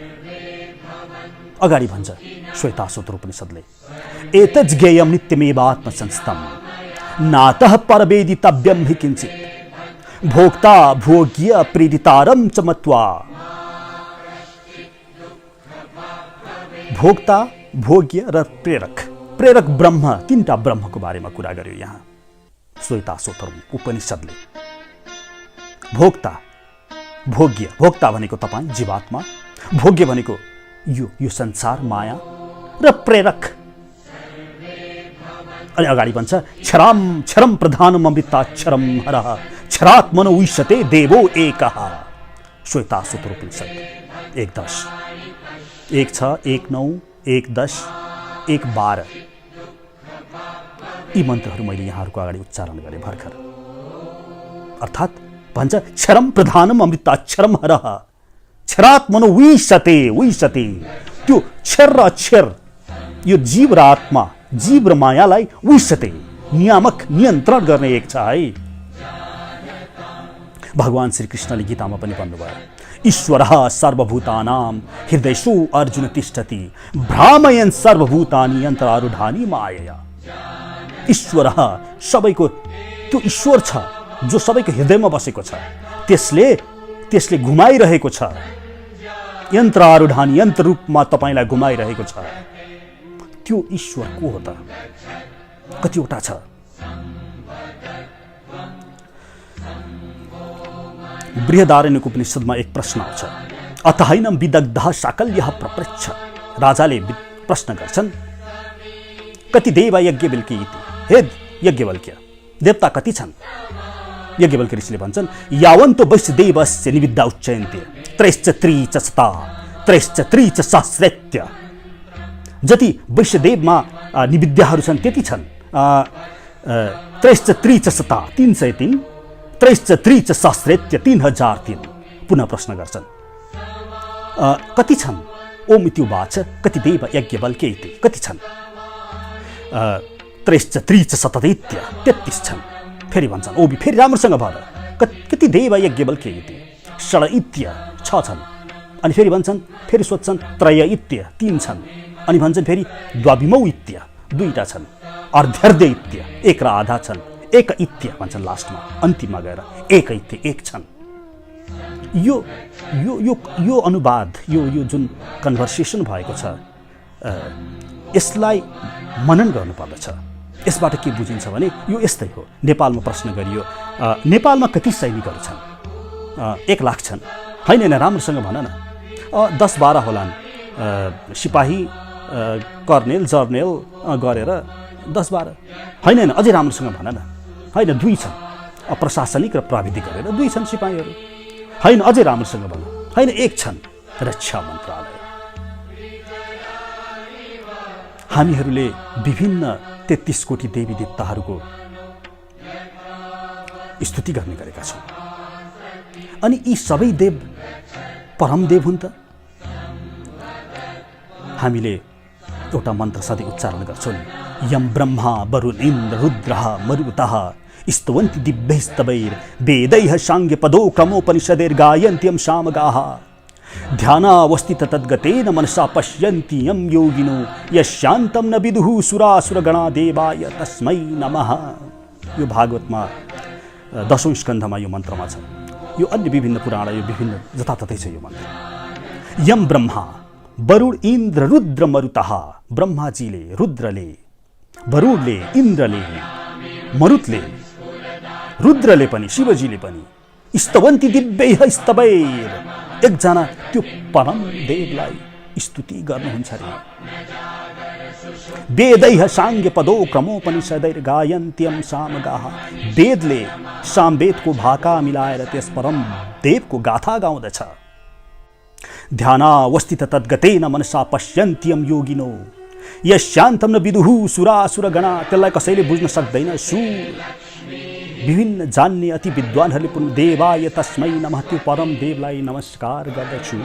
S1: अगाडि भन्छ श्वेताश्वतर उपनिषदले, एतज् ज्ञेयं नित्यमेव आत्मसंस्थं नातः परवेदितव्यं हि किञ्चित् भोक्ता भोग्य प्रेरितारं च मत्वा। भोक्ता, भोग्य र प्रेरक प्रेरक ब्रह्म, तीनटा ब्रह्मको बारेमा कुरा गर्यो यहाँ श्वेताश्वतरम उपनिषदले। भोक्ता, भोग्य, भोक्ता भनेको तपाईँ जीवात्मा, भोग्य भनेको यो संसार माया, र प्रेरक। अनि अगाडि भन्छ क्षरम क्षरम प्रधानम अमृताक्षरम हरः क्षरात्मनो उष्यते देवो एकः। श्वेताश्वतर उपनिषद 1:10, 1:6, 1:9, 1:10, 1:12 यी मन्त्रहरू मैले यहाँहरूको अगाडि उच्चारण गरेँ भर्खर। अर्थात् भन्छ क्षरम प्रधानम अमृताक्षरम हरः क्षरात्मनो उष्यते, उष्यते। त्यो क्षर र अक्षर, यो जीव र आत्मा, जीव र मायालाई उष्यते, नियामक, नियन्त्रण गर्ने एक छ है। भगवान श्री कृष्णले गीतामा पनि भन्नुभयो, ईश्वरः सर्वभूतानां हृदयेषु अर्जुन तिष्ठति भ्रामयन् सर्वभूतानि यन्त्रारूढानि मायया। ईश्वरः सबैको, त्यो ईश्वर छ जो सबैको हृदयमा बसेको छ, त्यसले घुमाइरहेको छ, यन्त्रारूढानि, यन्त्र रूपमा तपाईलाई घुमाइरहेको छ। त्यो ईश्वर को हो त? कतिवटा छ? बृहदारण्यक उपनिषदमा एक प्रश्न आउँछ, अतहैनम विदग्धः साकल्यः प्रपृच्छ। राजाले प्रश्न गर्छन्, कति देव यज्ञवल्क्य इति। हे यज्ञवल्क्य, देवता कति छन्? यज्ञवल्क्य ऋषिले भन्छन्, यावन्तो वैश्यदेवस्य निविद्धा उच्चयन्ते त्रैश्च त्रीच शता त्रैश्च त्रीच सहस्रेत्य। जति वैश्यदेवमा निविद्याहरू छन् त्यति छन्। त्रैश्च त्रीच शता 303, त्रैश्च त्रीच सहस्रेत्य 3003। पुनः प्रश्न गर्छन्, कति छन्? ओम इत्युवाच कति देव यज्ञवल्क्य इति। कति छन्? त्रैश्च त्रीच शतदैत्य 33 छन्। फेरि भन्छन्, ओबी फेरि राम्रोसँग भर, कति देव यज्ञवल्क्य इति। षड इत्य 6 छन्। अनि फेरि भन्छन्, फेरि सोध्छन्, त्रय इत्य 3 छन्। अनि भन्छन् फेरि द्वाविमौ इत्य 2टा छन्। अर्ध्यर्ध्य इत्य 1 र आधा छन्। एक इत्य भन्छन् लास्टमा, अन्तिममा गएर 1 इत्य 1 छन्। यो अनुवाद, यो जुन कन्भर्सेसन भएको छ, यसलाई मनन गर्नुपर्दछ। यसबाट के बुझिन्छ भने यो यस्तै हो। नेपालमा प्रश्न गरियो, नेपालमा कति सैनिकहरू छन्? 1 लाख छन्। होइन, राम्रोसँग भन न, 10-12 होलान्। सिपाही, कर्नेल, जर्नेल गरेर 10-12। होइन, अझै राम्रोसँग भन न। होइन, 2 छन्। प्रशासनिक र प्राविधिक गरेर 2 छन् सिपाहीहरू। होइन, अझै राम्रोसँग भन। होइन, 1 छन्। रक्षा मन्त्रालय। हामीहरूले विभिन्न 33 कोटी देवी देवताहरूको स्तुति गर्ने गरेका छौँ। अनि यी सबै देव परमदेव हुन् त? हामीले एउटा मन्त्र सधैँ उच्चारण गर्छौँ नि, यम ब्रह्मा वरुण इन्द्र रुद्रः मरुतः स्तवन्ति दिव्यैस्तवैर् वेदैः साङ्गपदो क्रमोपनिषदैर्गायन्त्यं सामगाः ध्यानावस्थित तद्गतेन मनसा पश्यन्ति यं योगिनो यशान्तं न विदुः सुरासुरगणा देवाय तस्मै नमः। यो भागवतमा 10औं स्कन्धमा यो मन्त्रमा छ। यो अन्य विभिन्न पुराण, यो विभिन्न जताततै छ यो मन्त्र। यम ब्रह्मा वरुण इन्द्र रुद्र मरुतः। ब्रह्माजीले, रुद्रले, वरुणले, इन्द्रले, मरुतले, रुद्रले पनि, शिवजीले पनि स्तवन्ति दिव्यैः स्तवैर्, एकजना त्यो परम देवलाई स्तुति गर्नुहुन्छ रे। वेदैः साङ्गपदो क्रमोपनिषदैर्गायन्त्यं सामगाः। वेदले, सामवेदको भाका मिलाएर त्यस परम देवको गाथा गाउँदछ। ध्यानावस्थित तद्गतेन मनसा पश्यन्त्यं योगिनो यशान्तं न विदुः सुरासुरगणा। त्यसलाई कसैले बुझ्न सक्दैन। विभिन्न जान्ने अति विद्वानहरूले पनि देवाय तस्मै नमः, त्यो परम देवलाई नमस्कार गर्दछु।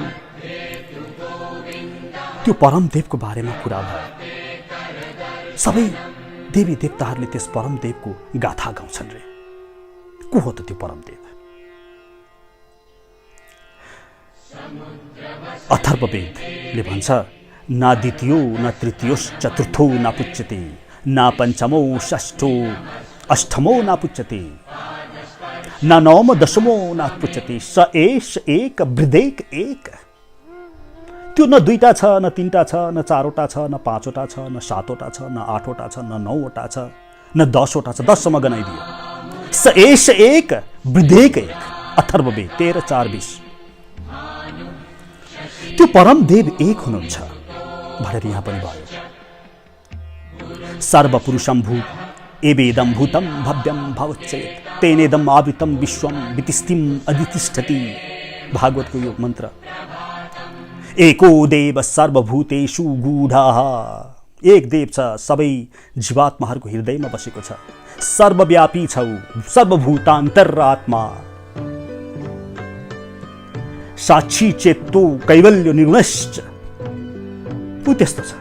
S1: त्यो परम देवको बारेमा कुरा भयो। सबै देवी देवताहरूले त्यस परम देवको गाथा गाउँछन् रे। को हो त त्यो परम देव? अथर्ववेदले भन्छ, न द्वितीयो न तृतीयोश्चतुर्थो न पुच्यते न पञ्चमो षष्ठो अष्टमो न पुच्यते न नवम दशमो न पुच्यते स एष एक वृदेक एक। त्यो न दुईटा छ, न तीनटा छ, न चारवटा छ, न पाँचवटा छ, न सातवटा छ, न आठवटा छ, न नौवटा छ, न 10वटा छ। 10 सम्म गनाइदियो। स एष एक वृद्धेक एक, अथर्ववेद 13:4-20। त्यो परमदेव एक हुनुहुन्छ भनेर यहाँ पनि भयो। सर्वपुरुषं भूत एवेदं भूतं भव्यं भवच्चेत् तेनेदं आवृतं विश्वं वितिष्ठिं अधितिष्ठति। भागवतको यो मन्त्र। एको देव सर्वभूतेषु गूढः। एक देव छ, सबै जीवात्माहरूको हृदयमा बसेको छ। सर्वव्यापी छौ, सर्वभूतान्तरात्मा। साक्षी चेत्तो कैवल्य निर्गुणश्च। ऊ त्यस्तो छ।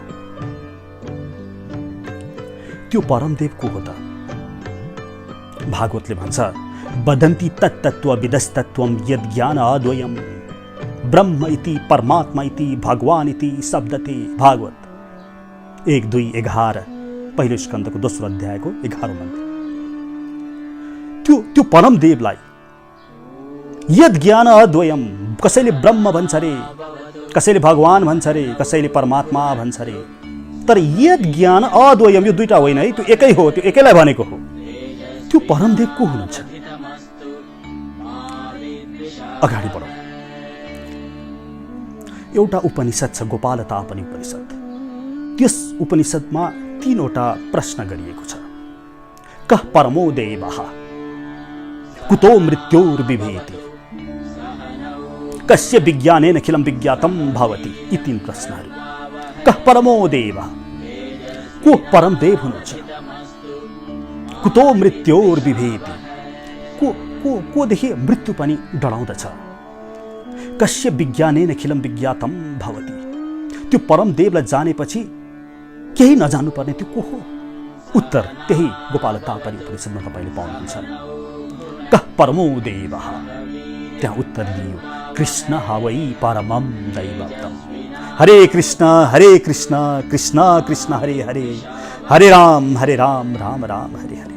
S1: त्यो परमदेव को हो त? भागवतले भन्छ वदन्ति तत्तत्त्व विदस्तत्वं यद्ज्ञान अद्वयम् ब्रह्म इति परमात्मा इति भगवान इति शब्दते। भागवत 1:2-11 पहिलो स्कन्धको दोस्रो अध्यायको 11औं मन्त्र। त्यो परमदेवलाई यद ज्ञान अद्वयम्, कसैले ब्रह्म भन्छ रे, कसैले भगवान भन्छ रे, कसैले परमात्मा भन्छ रे। तर यद ज्ञान अद्वयम्, यो दुईटा होइन है, त्यो एकै हो, त्यो एकैलाई भनेको हो। त्यो परमदेव को हुनुहुन्छ? अगाडि बढौँ। एउटा उपनिषद छ, गोपालतापनि उपनिषद। त्यस उपनिषदमा 3वटा प्रश्न गरिएको छ। कः परमो देवः, कुतो मृत्योर्बिभेति, कस्य विज्ञानेन अखिलं विज्ञातं भवति। यी 3 प्रश्नहरू। कः परमो देवः, को परमदेव हुनुहुन्छ? कुतो मृत्योर्बिभेति, कोदेखि मृत्यु पनि डराउँदछ। कस्य विज्ञानेन अखिलं विज्ञातं भवति, त्यो परमदेवलाई जानेपछि केही नजान्नु पर्ने त्यो को हो? उत्तर त्यही गोपालतापनि उपनिषदमा तपाईले पाउनुहुन्छ। कः परमो देवः, त्यहाँ उत्तर दियो कृष्ण वै परमं दैवतम्। हरे कृष्ण कृष्ण कृष्ण हरे हरे, हरे राम राम राम हरे हरे।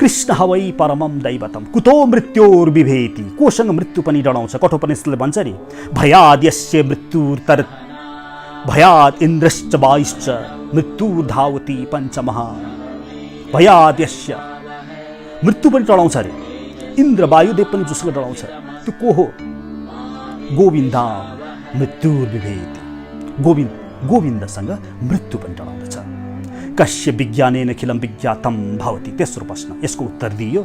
S1: कृष्ण वै परमं दैवतम् कुतो मृत्योर्बिभेति, कोसँग मृत्यु पनि डराउँछ। कठोपनिषदले भन्छ नि भयाद्यस्य मृत्युर्तर भयात् इन्द्रश्च वायुश्च मृत्युर्धावति पञ्चमः। भयाद्यस्य मृत्यु पनि डराउँछ रे, इन्द्र वायुदेव पनि जोसँग डराउँछ। त्यो को हो? गोविन्दा मृत्युर्बिभेति, गोविन्दसँग मृत्यु पनि डराउँदछ। कस्य विज्ञानेन अखिलं विज्ञातं भवति। तेस्रो प्रश्न, यसको उत्तर दियो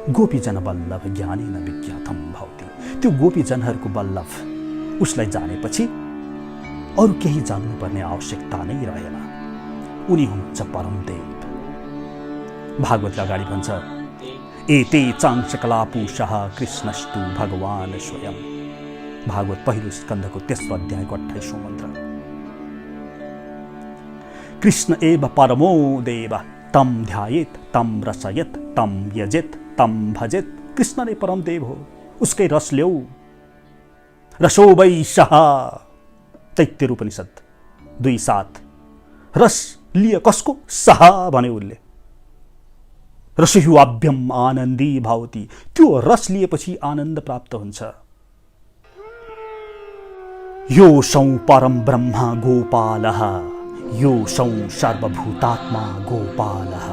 S1: गोपीजन वल्लभ ज्ञानेन विज्ञातं भवति। त्यो गोपीजनहरूको वल्लभ उसलाई जानेपछि अरू केही जान्नुपर्ने आवश्यकता नै रहेन। उनी हुनुहुन्छ परमदेव। भागवतले अगाडि भन्छ एते चांशकलापुषः कृष्णस्तु भगवान् स्वयं। भागवत पहिलो स्कन्धको तेस्रो अध्यायको 28औं मन्त्र। कृष्ण एव परमो देव तम ध्यायेत तम रसयेत तम यजेत तम भजेत। कृष्ण नै परमदेव हो, उसकै रस ल्याऊ। रसो वै सः, तैत्तिरीय उपनिषद 2:7। रस लिय, कसको? सः भने उसले। रसह्युवाभ्यम आनन्दी भवति, त्यो रस लिएपछि आनन्द प्राप्त हुन्छ। योऽसौ परम ब्रह्म गोपालः, योऽसौ सर्वभूतात्मा गोपालः।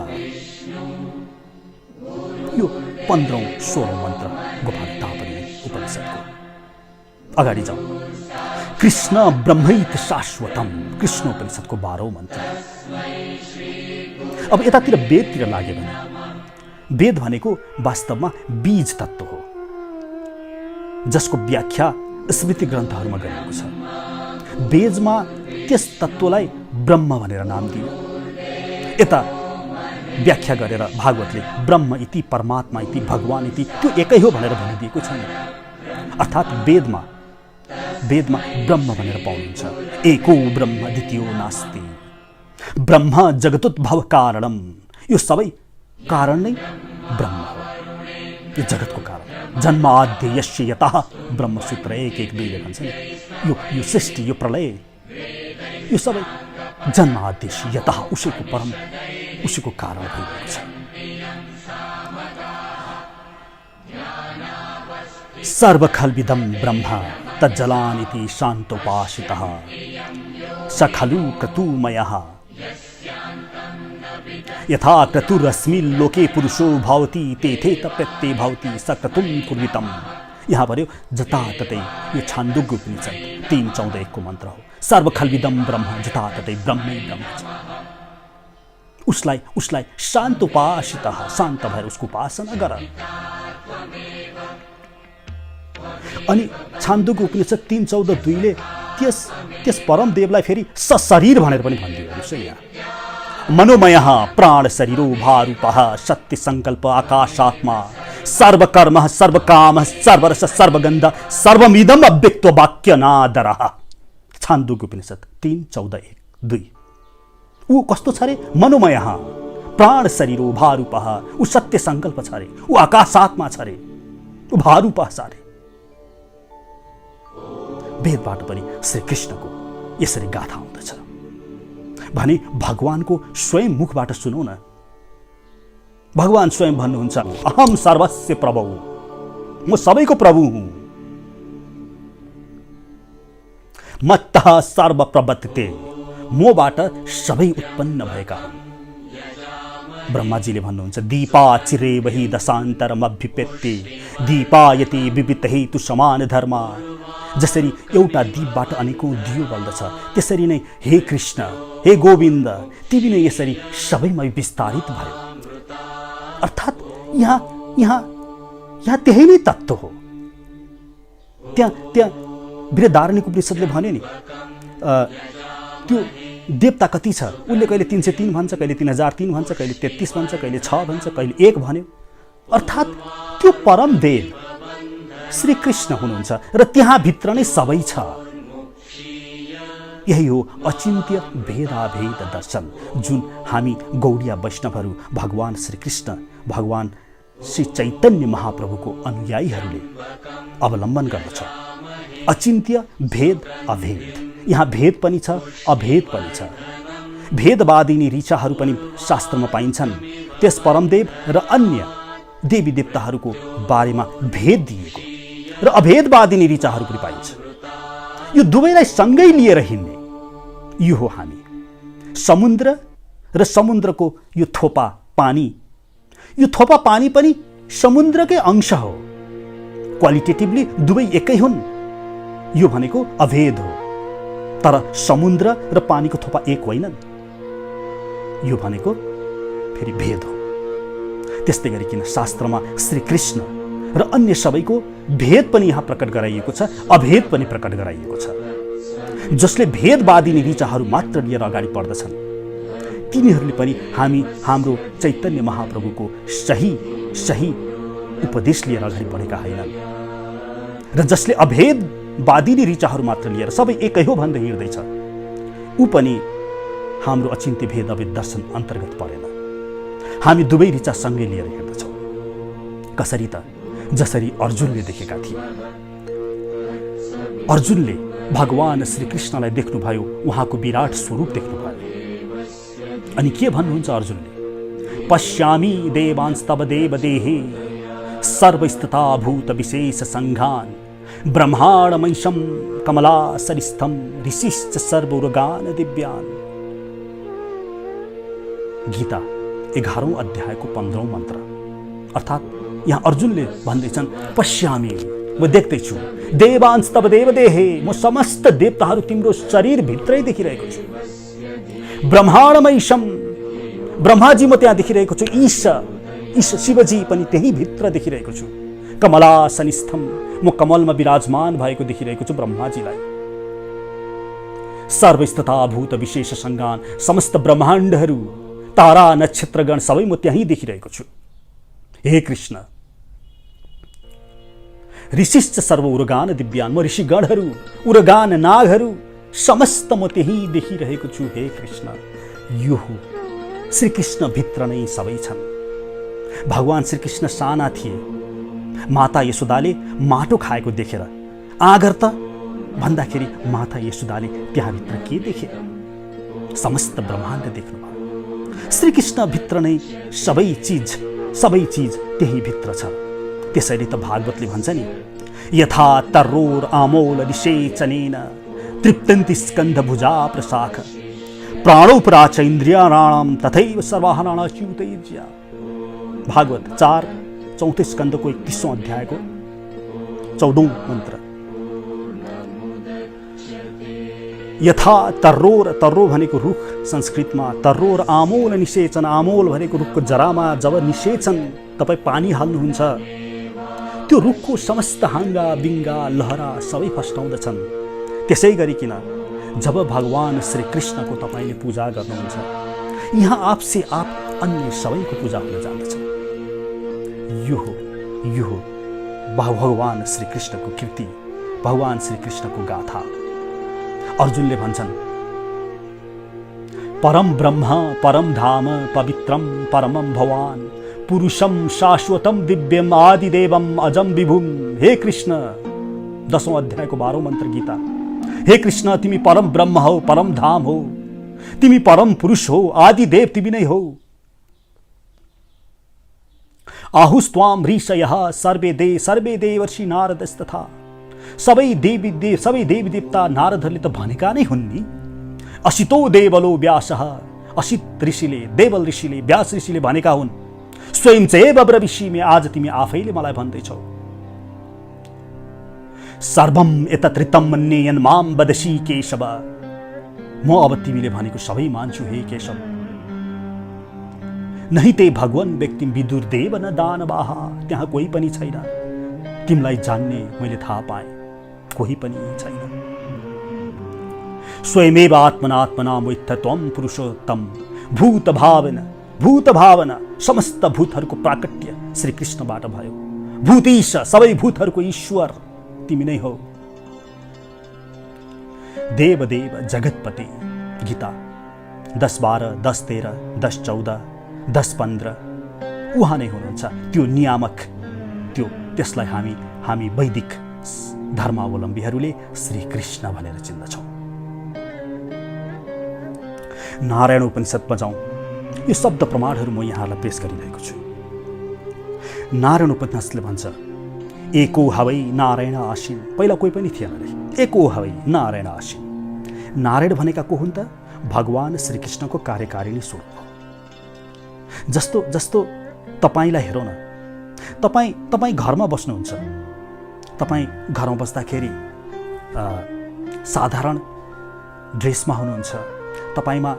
S1: यो 15औं 16औं मन्त्र गोपालतापनि उपनिषदको। अगाडि जाउँ। कृष्ण ब्रह्मैत शाश्वतम, कृष्ण उपनिषदको 12औं मन्त्र। अब यतातिर वेदतिर लाग्यो भने, वेद भनेको वास्तवमा बीज तत्त्व हो, जसको व्याख्या स्मृति ग्रन्थहरूमा गरिएको छ। वेदमा त्यस तत्त्वलाई ब्रह्म भनेर नाम दियो। यता व्याख्या गरेर भागवतले ब्रह्म इति परमात्मा इति भगवान इति त्यो एकै हो भनेर भनिदिएको छैन। अर्थात् वेदमा ब्रह्म भनेर पाउनुहुन्छ। एको ब्रह्म द्वितीयो नास्ति, ब्रह्म जगतोद्भव कारणम। यो सबै कारण नै ब्रह्म हो, यो जगतको कारण। जन्माद्य यस्य यतः ब्रह्मसूत्र 1:1-2ले भन्छ नि, यो सृष्टि, यो प्रलय, यो सबै जन्माद्य यतः, उसैको परम, उसैको कारण भइरहेको छ। सर्वखल्विदं ब्रह्म, तज्जलानिति शान्तोपासितः स खलु क्रतुमयः यथा क्रतुरस्मिल्लोके पुरुषो भवति तेथेत प्रत्यय भवति स क्रतुं कुर्वितम्। यहाँ पर्यो जताततै, यो छान्दोग्य उपनिषद 3:14 को मन्त्र हो। सर्वखल्विदं ब्रह्म, जताततै ब्रह्मै ब्रह्म छ। उसलाई शान्त उपासितः, शान्त भएर उसको उपासना गर। अनि छान्दोग्य उपनिषद 3:14-2 ले त्यस परम देवलाई फेरि सशरीर भनेर पनि भनिदियो। हेर्नुहोस् है यहाँ, मनोमयः प्राण शरीरो भारूपः सत्य संकल्प आकाशात्मा सर्वकर्म सर्वकाम सर्वरस सर्वगन्ध सर्वमिदम अव्यक्त वाक्य नादरः। छान्दोग्य उपनिषद 3:14-2। ऊ कस्तो छ रे? मनोमयः प्राण शरीरो भारूपः, ऊ सत्य संकल्प छ रे, ऊ आकाशात्मा छ रे, ऊ भारूपः छ रे। वेदबाट पनि श्री कृष्णको यसरी गाथा हुँदछ भने भगवानको स्वयं मुखबाट सुनौ न। भगवान स्वयं भन्नुहुन्छ, अहम सर्वस्य प्रभु, म सबैको प्रभु हुँ। मत्तः सर्व प्रवर्तते, मबाट सबै उत्पन्न भएका हुन्। ब्रह्माजीले भन्नुहुन्छ, दीपा चिरे वही दशान्तरम अभ्युपेत्ति दीपायति विविध हेतु समान धर्म। जसरी एउटा दीपबाट अनेकौं दियो बल्दछ, त्यसरी नै हे कृष्ण, हे गोविन्द, तिमी नै यसरी सबैमा विस्तारित भयो। अर्थात् यहाँ त्यही नै तत्त्व हो। त्यहाँ बृहदारण्यक उपनिषदले भन्यो नि, त्यो देवता कति छ, उसले कहिले 303 भन्छ, कहिले 3003 भन्छ, कहिले 33 भन्छ, कहिले 6 भन्छ, कहिले 1 भन्यो। अर्थात् त्यो परम देव श्री कृष्ण हुनुहुन्छ र त्यहाँ भित्र नै सबै छ। यही हो अचिन्त्य भेदाभेद दर्शन, जुन हामी गौडिया वैष्णवहरू भगवान श्री कृष्ण, भगवान श्री चैतन्य महाप्रभुको अनुयायीहरूले अवलम्बन गर्दछौँ। अचिन्त्य भेद अभेद, यहाँ भेद पनि छ अभेद पनि छ। भेदवादिनी ऋचाहरू पनि शास्त्रमा पाइन्छन्। त्यस परमदेव र अन्य देवी देवताहरूको बारेमा भेद दिएको र अभेदवादिनी ऋचाहरू पनि पाइन्छ। यो दुवैलाई सँगै लिएर हिँड्ने यो हो हामी। समुद्र र समुद्रको यो थोपा पानी, यो थोपा पानी पनि समुद्रकै अंश हो। क्वालिटेटिभली दुवै एकै हुन्, यो भनेको अभेद हो। तर समुद्र र पानीको थोपा एक होइनन्, यो भनेको फेरि भेद हो। त्यस्तै गरिकन शास्त्रमा श्री कृष्ण र अन्य सबैको भेद पनि यहाँ प्रकट गराइएको छ, अभेद पनि प्रकट गराइएको छ। जसले भेदवादिनी ऋचाहरू मात्र लिएर अगाडि बढ्दछन्, तिनीहरूले पनि हाम्रो चैतन्य महाप्रभुको सही उपदेश लिएर अगाडि बढेका होइनन्। र जसले अभेदवादिनी ऋचाहरू मात्र लिएर सबै एकै हो भन्दै हिँड्दैछ, ऊ पनि हाम्रो अचिन्त्य भेद अभेद दर्शन अन्तर्गत परेन। हामी दुवै ऋचा सँगै लिएर हिँड्दछौँ। कसरी त? जसरी अर्जुनले देखेका थिए। अर्जुनले भगवान श्री कृष्णलाई देख्नुभयो, उहाँको विराट स्वरूप देख्नुभयो। अनि के भन्नुहुन्छ अर्जुनले? पश्यामि देवांस्तव देवदेहे सर्वस्थिता भूत विशेष संघान ब्रह्माण्डमैशं कमलासरिस्थं ऋषिश्च सर्वोरगान दिव्यान। गीता 11औं अध्यायको 15औं मन्त्र। अर्थात् यहाँ अर्जुनले भन्दैछन्, पश्यामि, म देख्दैछु, देवांस्तव देवदेहे, म समस्त देवताहरू तिम्रो शरीर भित्रै देखिरहेको छु। ब्रह्माण्डमैशं, ब्रह्माजी म त्यहाँ देखिरहेको छु। ईश शिवजी पनि त्यही भित्र देखिरहेको छु। कमलासनिस्थम, म कमलमा विराजमान भएको देखिरहेको छु ब्रह्माजीलाई। सर्वस्थिता भूत विशेष संज्ञान, समस्त ब्रह्माण्डहरू, तारा नक्षत्रगण सबै म त्यही देखिरहेको छु। हे कृष्ण, ऋषिश्च सर्व उरगान दिव्यान, म ऋषिगणहरू, उरगान नागहरू समस्त म त्यही देखिरहेको छु। हे कृष्ण, यो हो श्री कृष्ण भित्र नै सबै छन्। भगवान श्री कृष्ण साना थिए। माता यशोदाले माटो खाएको देखेर आगर त भन्दाखेरि माता यशोदाले त्यहाँभित्र के देखे? समस्त ब्रह्माण्ड देख्नुभयो। श्री कृष्ण भित्र नै सबै चिज त्यही भित्र छ। त्यसैले त भागवतले भन्छ नि, यथा तर्रोर आमोल निषेचनेन तृप्तन्ति स्कन्ध भुजा प्रशाख प्राणोपराच इन्द्रियाणाम तथैव सर्वाहाराणा च्युतैर्ज्या। भागवत 4 स्कन्धको 31वां अध्यायको 14औं मन्त्र। यथा तर्रोर, तर्रो भनेको रुख संस्कृतमा, तर्रोर आमोल निषेचन, आमोल भनेको रुखको जरामा जब निषेचन तपाईँ पानी हाल्नुहुन्छ, त्यो रुखको समस्त हाँगा बिङ्गा लहरा सबै फस्टाउँदछन्। त्यसै गरिकन जब भगवान श्री कृष्णको तपाईँले पूजा गर्नुहुन्छ, यहाँ आपसे आप अन्य सबैको पूजा हुन जान्दछ। यो हो भगवान श्री कृष्णको कृति, भगवान श्री कृष्णको गाथा। अर्जुनले भन्छन्, परम ब्रह्म परम धाम पवित्रम परमम भवान पुरुषम शाश्वतम दिव्यम आदिदेवम अजम विभुम। हे कृष्ण, 10वां अध्यायको 12औं मन्त्र गीता। हे कृष्ण, तिमी परम ब्रह्म हो, परम धाम हो, तिमी परम पुरुष हो, आदिदेव तिमी नै हो। आहुस्त्वाम ऋषयः सर्वे देवर्षि नारदस्तथा। सबै देवी देवता नारदहरूले त भनेका नै हुन् नि। असितो देवलो व्यासः, असित ऋषिले, देवल ऋषिले, व्यास ऋषिले भनेका हुन्। स्वयं चैव ब्रवीषिमे, आज तिमी आफैले मलाई भन्दैछौ। सर्वम एतत्रितं मन्ये यन्मां वदसि केशव, म अब तिमीले भनेको सबै मान्छु हे केशव। नहि ते भगवान व्यक्तिम विदुर्देव न दानवाः, त्यहाँ कोही पनि छैन तिमीलाई जान्ने, मैले थाहा पाएँ कोही पनि छैन। स्वयमेव आत्मनात्मना मोहित त्वं पुरुषोत्तम भूत भावना समस्त भूतहरूको प्राकट्य श्री कृष्णबाट भयो। भूतीश, सबै भूतहरूको ईश्वर तिमी नै हो। देवदेव जगतपति, गीता 10:12, 10:13, 10:14, 10:15 उहाँ नै हुनुहुन्छ त्यो नियामक। त्यसलाई हामी वैदिक धर्मावलम्बीहरूले श्री कृष्ण भनेर चिन्दछौँ। नारायण उपनिषदमा जाउँ, यो शब्द प्रमाणहरू म यहाँलाई पेश गरिरहेको छु। नारायण उपनिषदले भन्छ, एको हवै नारायण आसीन। पहिला कोही पनि थिएन रे, एको हवै नारायण आसीन। नारायण भनेका को हुन् त? भगवान श्री कृष्णको कार्यकारिणी स्वरूप हो। जस्तो तपाईँलाई हेरौँ न, तपाईँ घरमा बस्नुहुन्छ, तपाईँ घरमा बस्दाखेरि साधारण ड्रेसमा हुनुहुन्छ, तपाईँमा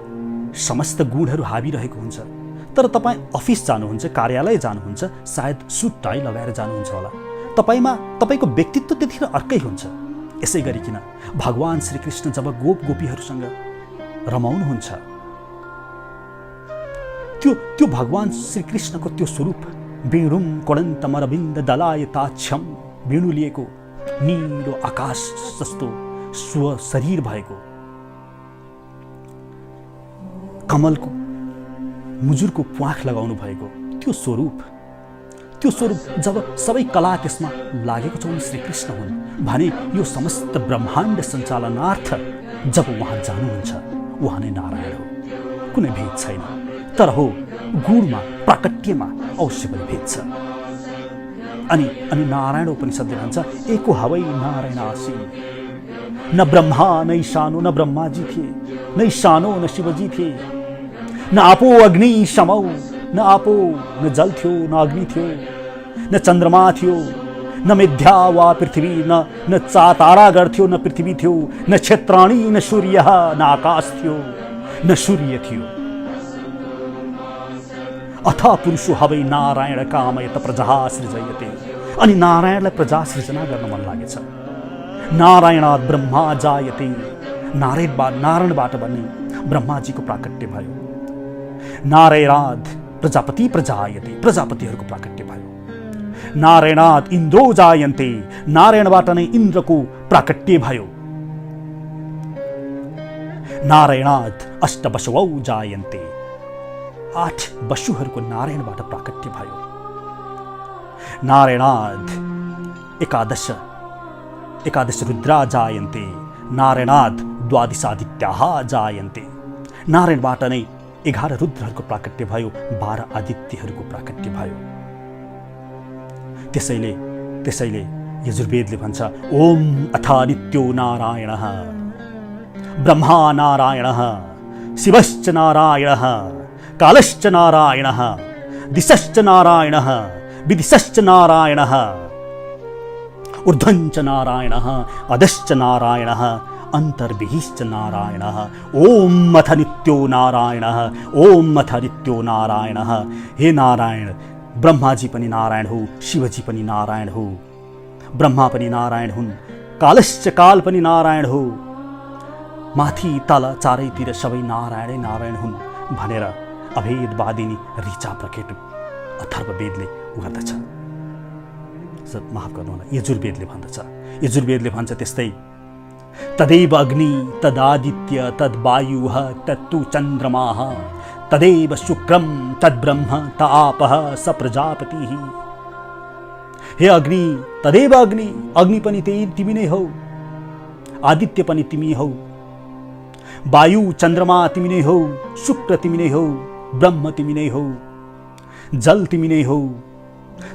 S1: समस्त गुणहरू हाबिरहेको हुन्छ। तर तपाईँ अफिस जानुहुन्छ, कार्यालय जानुहुन्छ, सायद सुट टाई लगाएर जानुहुन्छ होला। तपाईँको व्यक्तित्व त्यतिखेर अर्कै हुन्छ। यसै गरिकन भगवान श्री कृष्ण जब गोपीहरूसँग रमाउनुहुन्छ, त्यो भगवान श्री कृष्णको त्यो स्वरूप वेणुम कोणन्तमरविन्द दलायताक्षम, वेणु लिएको नीलो आकाश जस्तो स्व शरीर भएको, कमलको मुजुरको प्वाख लगाउनु भएको त्यो स्वरूप जब सबै कला त्यसमा लागेको छ, श्री कृष्ण हुन् भने यो समस्त ब्रह्माण्ड सञ्चालनार्थ जब उहाँ जानुहुन्छ, उहाँ नै नारायण हो। कुनै भेद छैन। तर हो, गुणमा, प्राकट्यमा अवश्य पनि भेद छ। अनि नारायण उपनिषदले भन्छ, एको हवै नारायण आसीन। न ब्रह्मा न ईशानो, न ब्रह्माजी थिए, न ईशानो न शिवजी थिए, न आपो अग्नि समौ, न आपो न जल थियो, न अग्नि थियो, न चन्द्रमा थियो, न मिथ्या वा पृथ्वी, न तारागण थियो, न पृथ्वी थियो, न क्षेत्राणी, न सूर्य, न आकाश थियो, न सूर्य थियो। अथ पुरुषो हवै नारायण कामयत प्रजा सृजयते। अनि नारायणलाई प्रजा सृजना गर्न मन लागेछ। नारायणात् ब्रह्मा जायते। नारायणबाट भन्ने ब्रह्माजीको प्राकट्य भयो। नारायणात् प्रजापति प्रजायते, प्रजापतिहरूको प्राकट्य भयो। नारायणात् इन्द्रो जायन्ते, नारायणबाट नै इन्द्रको प्राकट्य भयो। नारायणात् अष्टवसवौ जायन्ते, 8 वसुहरूको नारायणबाट प्राकट्य भयो। नारायणात् एकादश रुद्रा जायन्ते, नारायणात् द्वादशादित्याः जायन्ते। नारायणबाट नै 11 रुद्रहरूको प्राकट्य भयो, 12 आदित्यहरूको प्राकट्य भयो। त्यसैले त्यसैले यजुर्वेदले भन्छ ओम अथ नित्यो नारायणः ब्रह्मा नारायणः शिवश्च नारायणः कालश्च नारायणः दिशश्च नारायणः विदिशश्च नारायणः ऊर्ध्वञ्च नारायणः अधश्च नारायणः अन्तर्बहिश्च नारायणः ओम अथ नित्यो नारायणः ओम अथ नित्यो नारायणः। हे नारायण, ब्रह्माजी पनि नारायण हो, शिवजी पनि नारायण हो, ब्रह्मा पनि नारायण हुन्, कालश्च काल पनि नारायण हो, माथि तल चारैतिर सबै नारायणै नारायण हुन् भनेर अभेदवादिनी ऋचा प्रकेट अथर्ववेदले गर्दछ। माफ गर्नुहोला, यजुर्वेदले भन्दछ। यजुर्वेदले भन्छ त्यस्तै तदैव अग्नि तदादित्य तद्वायुः तत्तु चन्द्रमाः तदैव शुक्रम तद्ब्रह्म त आपः स प्रजापतिः। हे अग्नि, तदैव अग्नि, अग्नि पनि त्यही तिमी नै हौ, आदित्य पनि तिमी हौ, वायु चन्द्रमा तिमी नै हौ, शुक्र तिमी नै हौ, ब्रह्म तिमी नै हौ, जल तिमी नै हौ,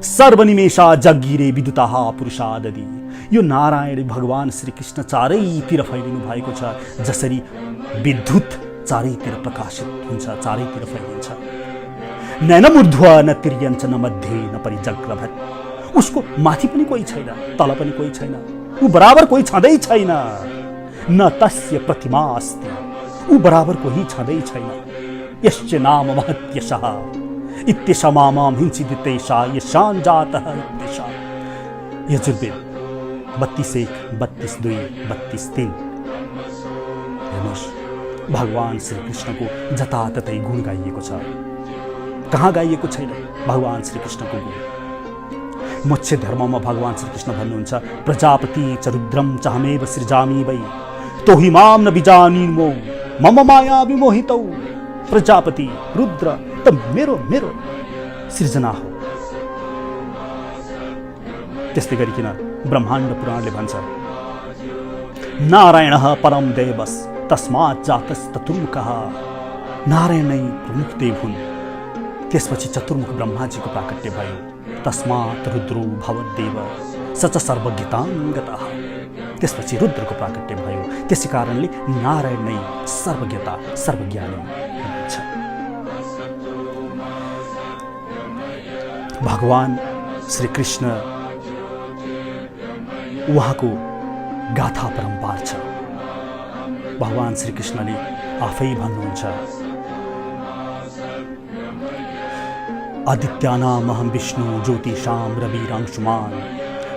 S1: सर्वनिमेषा जगिरे विद्युतः पुरुषादि। यो नारायण भगवान श्रीकृष्ण चारैतिर फैलिनु भएको छ। जसरी विद्युत चारैतिर प्रकाशित हुन्छ, चारैतिर फैलिन्छ। नैनमूर्ध्व न तिर्यञ्च न मध्ये न परिजग्रभत्। उसको माथि पनि कोही छैन, तल पनि कोही छैन, ऊ बराबर कोही छँदै छैन। न तस्य प्रतिमा अस्ति, ऊ बराबर कोही छँदै छैन। यश्च नाम महत्यशः इत्येष मामां हिंसीदित्येषा यशान् जातः इत्येषा। यजुर्वेद 32:1, 32:2, 32:3। हेर्नुहोस्, भगवान श्रीकृष्णको जताततै गुण गाइएको छ। कहाँ गाइएको छैन भगवान श्रीकृष्णको गुण? मोक्ष धर्ममा भगवान श्रीकृष्ण भन्नुहुन्छ प्रजापति च रुद्रम च हमेव सृजामि वै तो हि मां न बिजानीमो मम माया विमोहितौ। प्रजापति रुद्र त मेरो मेरो सृजना हो। त्यस्तै गरिकन ब्रह्माण्ड पुराणले भन्छ नारायणः परम देवस् तस्मात् जातस्ततुर्मुखः। नारायण नै प्रमुख देव हुन्, त्यसपछि चतुर्मुख ब्रह्माजीको प्राकट्य भयो। तस्मात् रुद्रो भवद्देव स च सर्वज्ञतां गतः। त्यसपछि रुद्रको प्राकट्य भयो, त्यसै कारणले नारायण नै सर्वज्ञता सर्वज्ञानी हुनुहुन्छ। भगवान श्रीकृष्ण उहाँको गाथा परम्पार छ। भगवान श्रीकृष्णले आफै भन्नुहुन्छ आदित्यानाम् अहं विष्णु ज्योतिषां रविरांशुमान्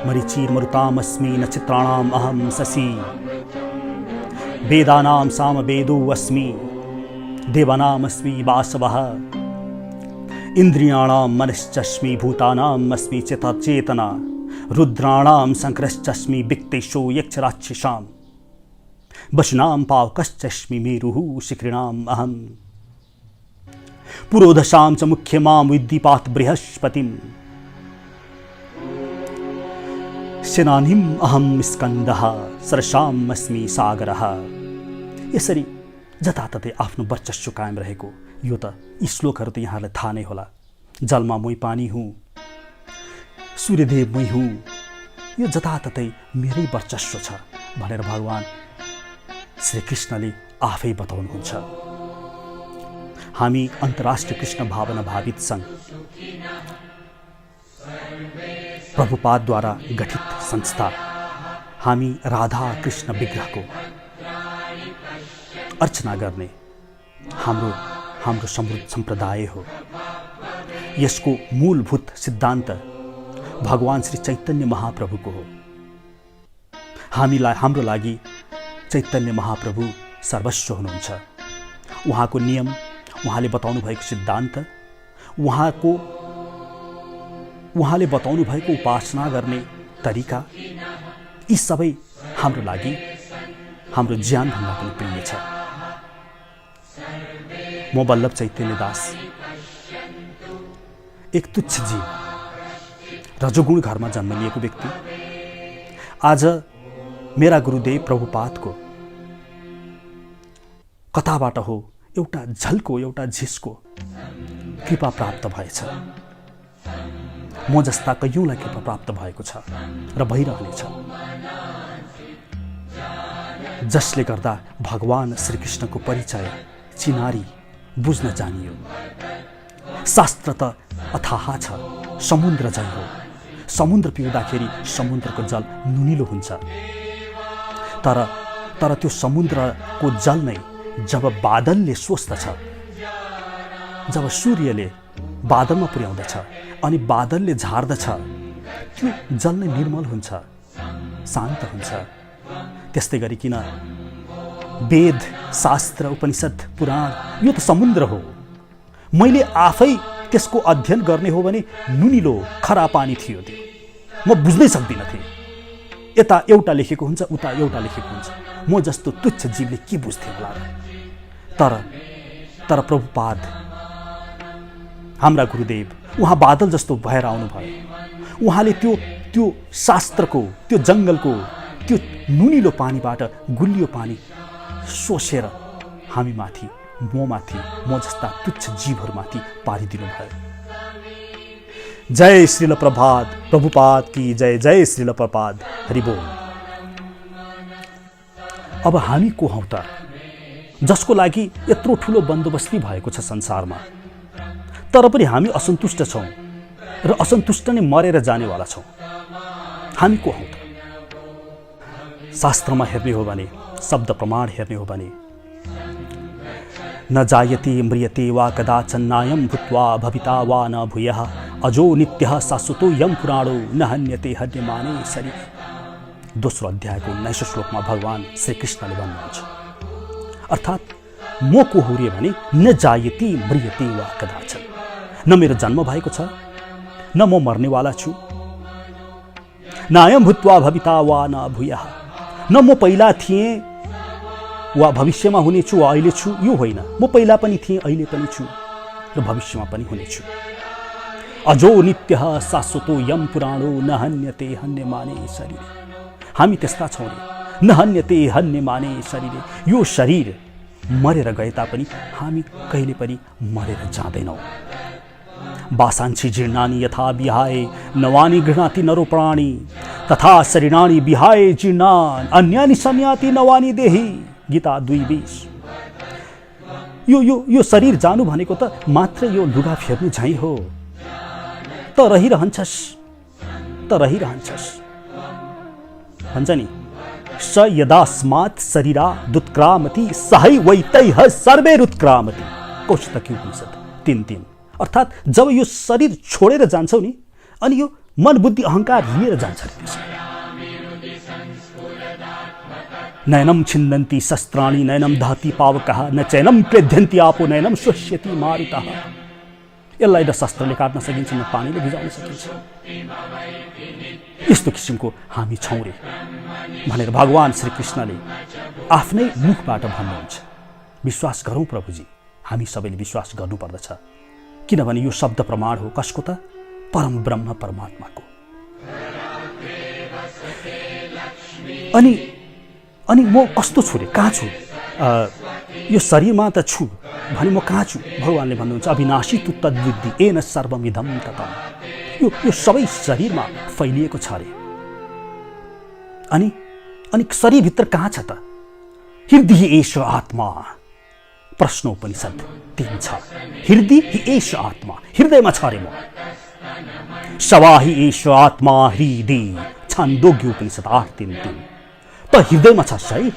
S1: मरीचिर्मरुतामस्मि नक्षत्राणाम् अहं शशि वेदानां सामवेदो अस्मि देवानामस्मि वासवः इन्द्रियाणां मनश्चस्मि भूतानाम् अस्मि चेतना रुद्राणां शङ्करश्चस्मि विक्तेशो यक्षराक्षसां वशुनां पावकश्चस्मि मेरुः शिखरिणाम् अहं पुरोधशां च मुख्यमां विद्धिपात् बृहस्पतिं सेनानीम् अहं स्कन्दः सरसाम् अस्मि सागरः। यसरी जताततै आफ्नो वर्चस्व कायम रहेको यो त यी श्लोकहरू त यहाँलाई थाहा नै होला। जलमा मै पानी हुँ, सूर्यदेव मै हुँ, यो जताततै मेरै वर्चस्व छ भनेर भगवान श्रीकृष्णले आफै बताउनुहुन्छ। हामी अन्तर्राष्ट्रिय कृष्ण भावना भावित सङ्घ प्रभुपादद्वारा गठित संस्था हामी राधा कृष्ण विग्रहको अर्चना गर्ने हाम्रो समृद्ध सम्प्रदाय हो। यसको मूलभूत सिद्धान्त भगवान श्री चैतन्य महाप्रभुको हो। हाम्रो लागि चैतन्य महाप्रभु सर्वस्व हुनुहुन्छ। उहाँको नियम, उहाँले बताउनु भएको सिद्धान्त, उहाँले बताउनु भएको उपासना गर्ने तरिका, यी सबै हाम्रो लागि हाम्रो ज्यानभन्दा पनि प्रिय छ। म वल्लभ चैतन्य दास एक तुच्छ जीव, रजोगुण घरमा जन्म लिएको व्यक्ति आज मेरा गुरुदेव प्रभुपादको कथाबाट हो एउटा झल्को, एउटा झिस्को कृपा प्राप्त भएछ। म जस्ता कैयौँलाई कृपा प्राप्त भएको छ र भइरहनेछ, जसले गर्दा भगवान श्रीकृष्णको परिचय चिनारी बुझ्न जानियो। शास्त्र त अथाह छ, समुद्र झैँ हो। समुद्र पिउँदाखेरि समुद्रको जल नुनिलो हुन्छ, तर त्यो समुद्रको जल नै जब बादलले सोच्दछ, जब सूर्यले बादलमा पुर्याउँदछ अनि बादलले झार्दछ, त्यो जल नै निर्मल हुन्छ, शान्त हुन्छ। त्यस्तै गरिकन वेद, शास्त्र, उपनिषद, पुराण यो त समुद्र हो। मैले आफै त्यसको अध्ययन गर्ने हो भने नुनिलो खरा पानी थियो त्यो, म बुझ्नै सक्दिनँ थिएँ। यता एउटा लेखेको हुन्छ, उता एउटा लेखेको हुन्छ, म जस्तो तुच्छ जीवले के बुझ्थेँ होला र। तर प्रभुपाद हाम्रा गुरुदेव उहाँ बादल जस्तो भएर आउनुभयो। उहाँले त्यो शास्त्रको, त्यो जङ्गलको त्यो नुनिलो पानीबाट गुलियो पानी सोसेर हामीमाथि, ममाथि, म जस्ता तुच्छ जीवहरूमाथि पारिदिनु भयो। जय श्रील प्रभुपाद की जय, जय श्रील प्रभुपाद, हरि बोल। अब हामी को हौं त, जसको लागि यत्रो ठुलो बन्दोबस्ती भएको छ संसारमा, तर पनि हामी असन्तुष्ट छौं र असन्तुष्ट नै मरेर जानेवाला छौं। हामी को हौं त? शास्त्रमा हेर्ने हो भने, शब्द प्रमाण हेर्ने हो भने, न जायते म्रियते वा कदाचन नायं भूत्वा भविता वा न भूयः अजो नित्यः शाश्वतो यम पुराणो न हन्यते हन्यमाने शरीर। दोस्रो अध्यायको 19औं श्लोकमा भगवान श्रीकृष्णले भन्नुहुन्छ, अर्थात् म को हो रे भने न जायते म्रियते वा कदाचन, न मेरो जन्म भएको छ, न म मर्नेवाला छु, नायं भूत्वा भविता वा न भूयः, न म पहिला थिएँ वा भविष्यमा हुनेछु वा अहिले छु, यो होइन। म पहिला पनि थिएँ, अहिले पनि छु र भविष्यमा पनि हुनेछु। अजो नित्यः शाश्वतो यम पुराणो न हन्यते हन्यमाने शरीर। हामी त्यस्ता छौँ रे, न हन्यते हन्यमाने शरीर। यो शरीर मरेर गए तापनि हामी कहिले पनि मरेर जाँदैनौँ। वासांसि जीर्णानि यथा विहाय नवानि गृह्णाति नरो प्राणी तथा शरीराणि विहाय जीर्णानि अन्यानि संयाति नवानि देहि। गीता 2:20। यो शरीर जानु भनेको त मात्र यो लुगा फेर्नु झैँ हो। त रहिरहन्छस् भन्छ नि, स यदास्मात् शरीरा दुत्क्रामति सहै वैतैः सर्वैरुत्क्रामति। कौशितकी उपनिषद 3:3। अर्थात् जब यो शरीर छोडेर जान्छौ नि, अनि यो मन बुद्धि अहंकार लिएर जान्छ। नयनम छिन्दन्ति शस्त्राणि नयनम दहति पावकः न चैनम क्लेद्यन्ति आपो नयनम श्वस्यति मारुतः। यसलाई न शस्त्रले काट्न सकिन्छ, न पानीले भिजाउन सकिन्छ। यस्तो किसिमको हामी छौँ रे भनेर भगवान श्रीकृष्णले आफ्नै मुखबाट भन्नुहुन्छ। विश्वास गरौँ प्रभुजी, हामी सबैले विश्वास गर्नुपर्दछ, किनभने यो शब्द प्रमाण हो। कसको त? परम ब्रह्म परमात्माको। अनि म कस्तो छु रे, कहाँ छु? यो शरीरमा त छु भने म कहाँ छु? भगवानले भन्नुहुन्छ, अविनाशी तु तद्विद्धि येन सर्वमिदं ततम्। यो सबै शरीरमा फैलिएको छ रे। अनि शरीरभित्र कहाँ छ त? हृदय एष आत्मा। प्रश्नोपनिषद 3:6। हृदय एष आत्मा, हृदयमा छ रे म। सवाहि एष आत्मा हृदय। छान्दोग्य उपनिषद 8:3। त हृदयमा छ सही।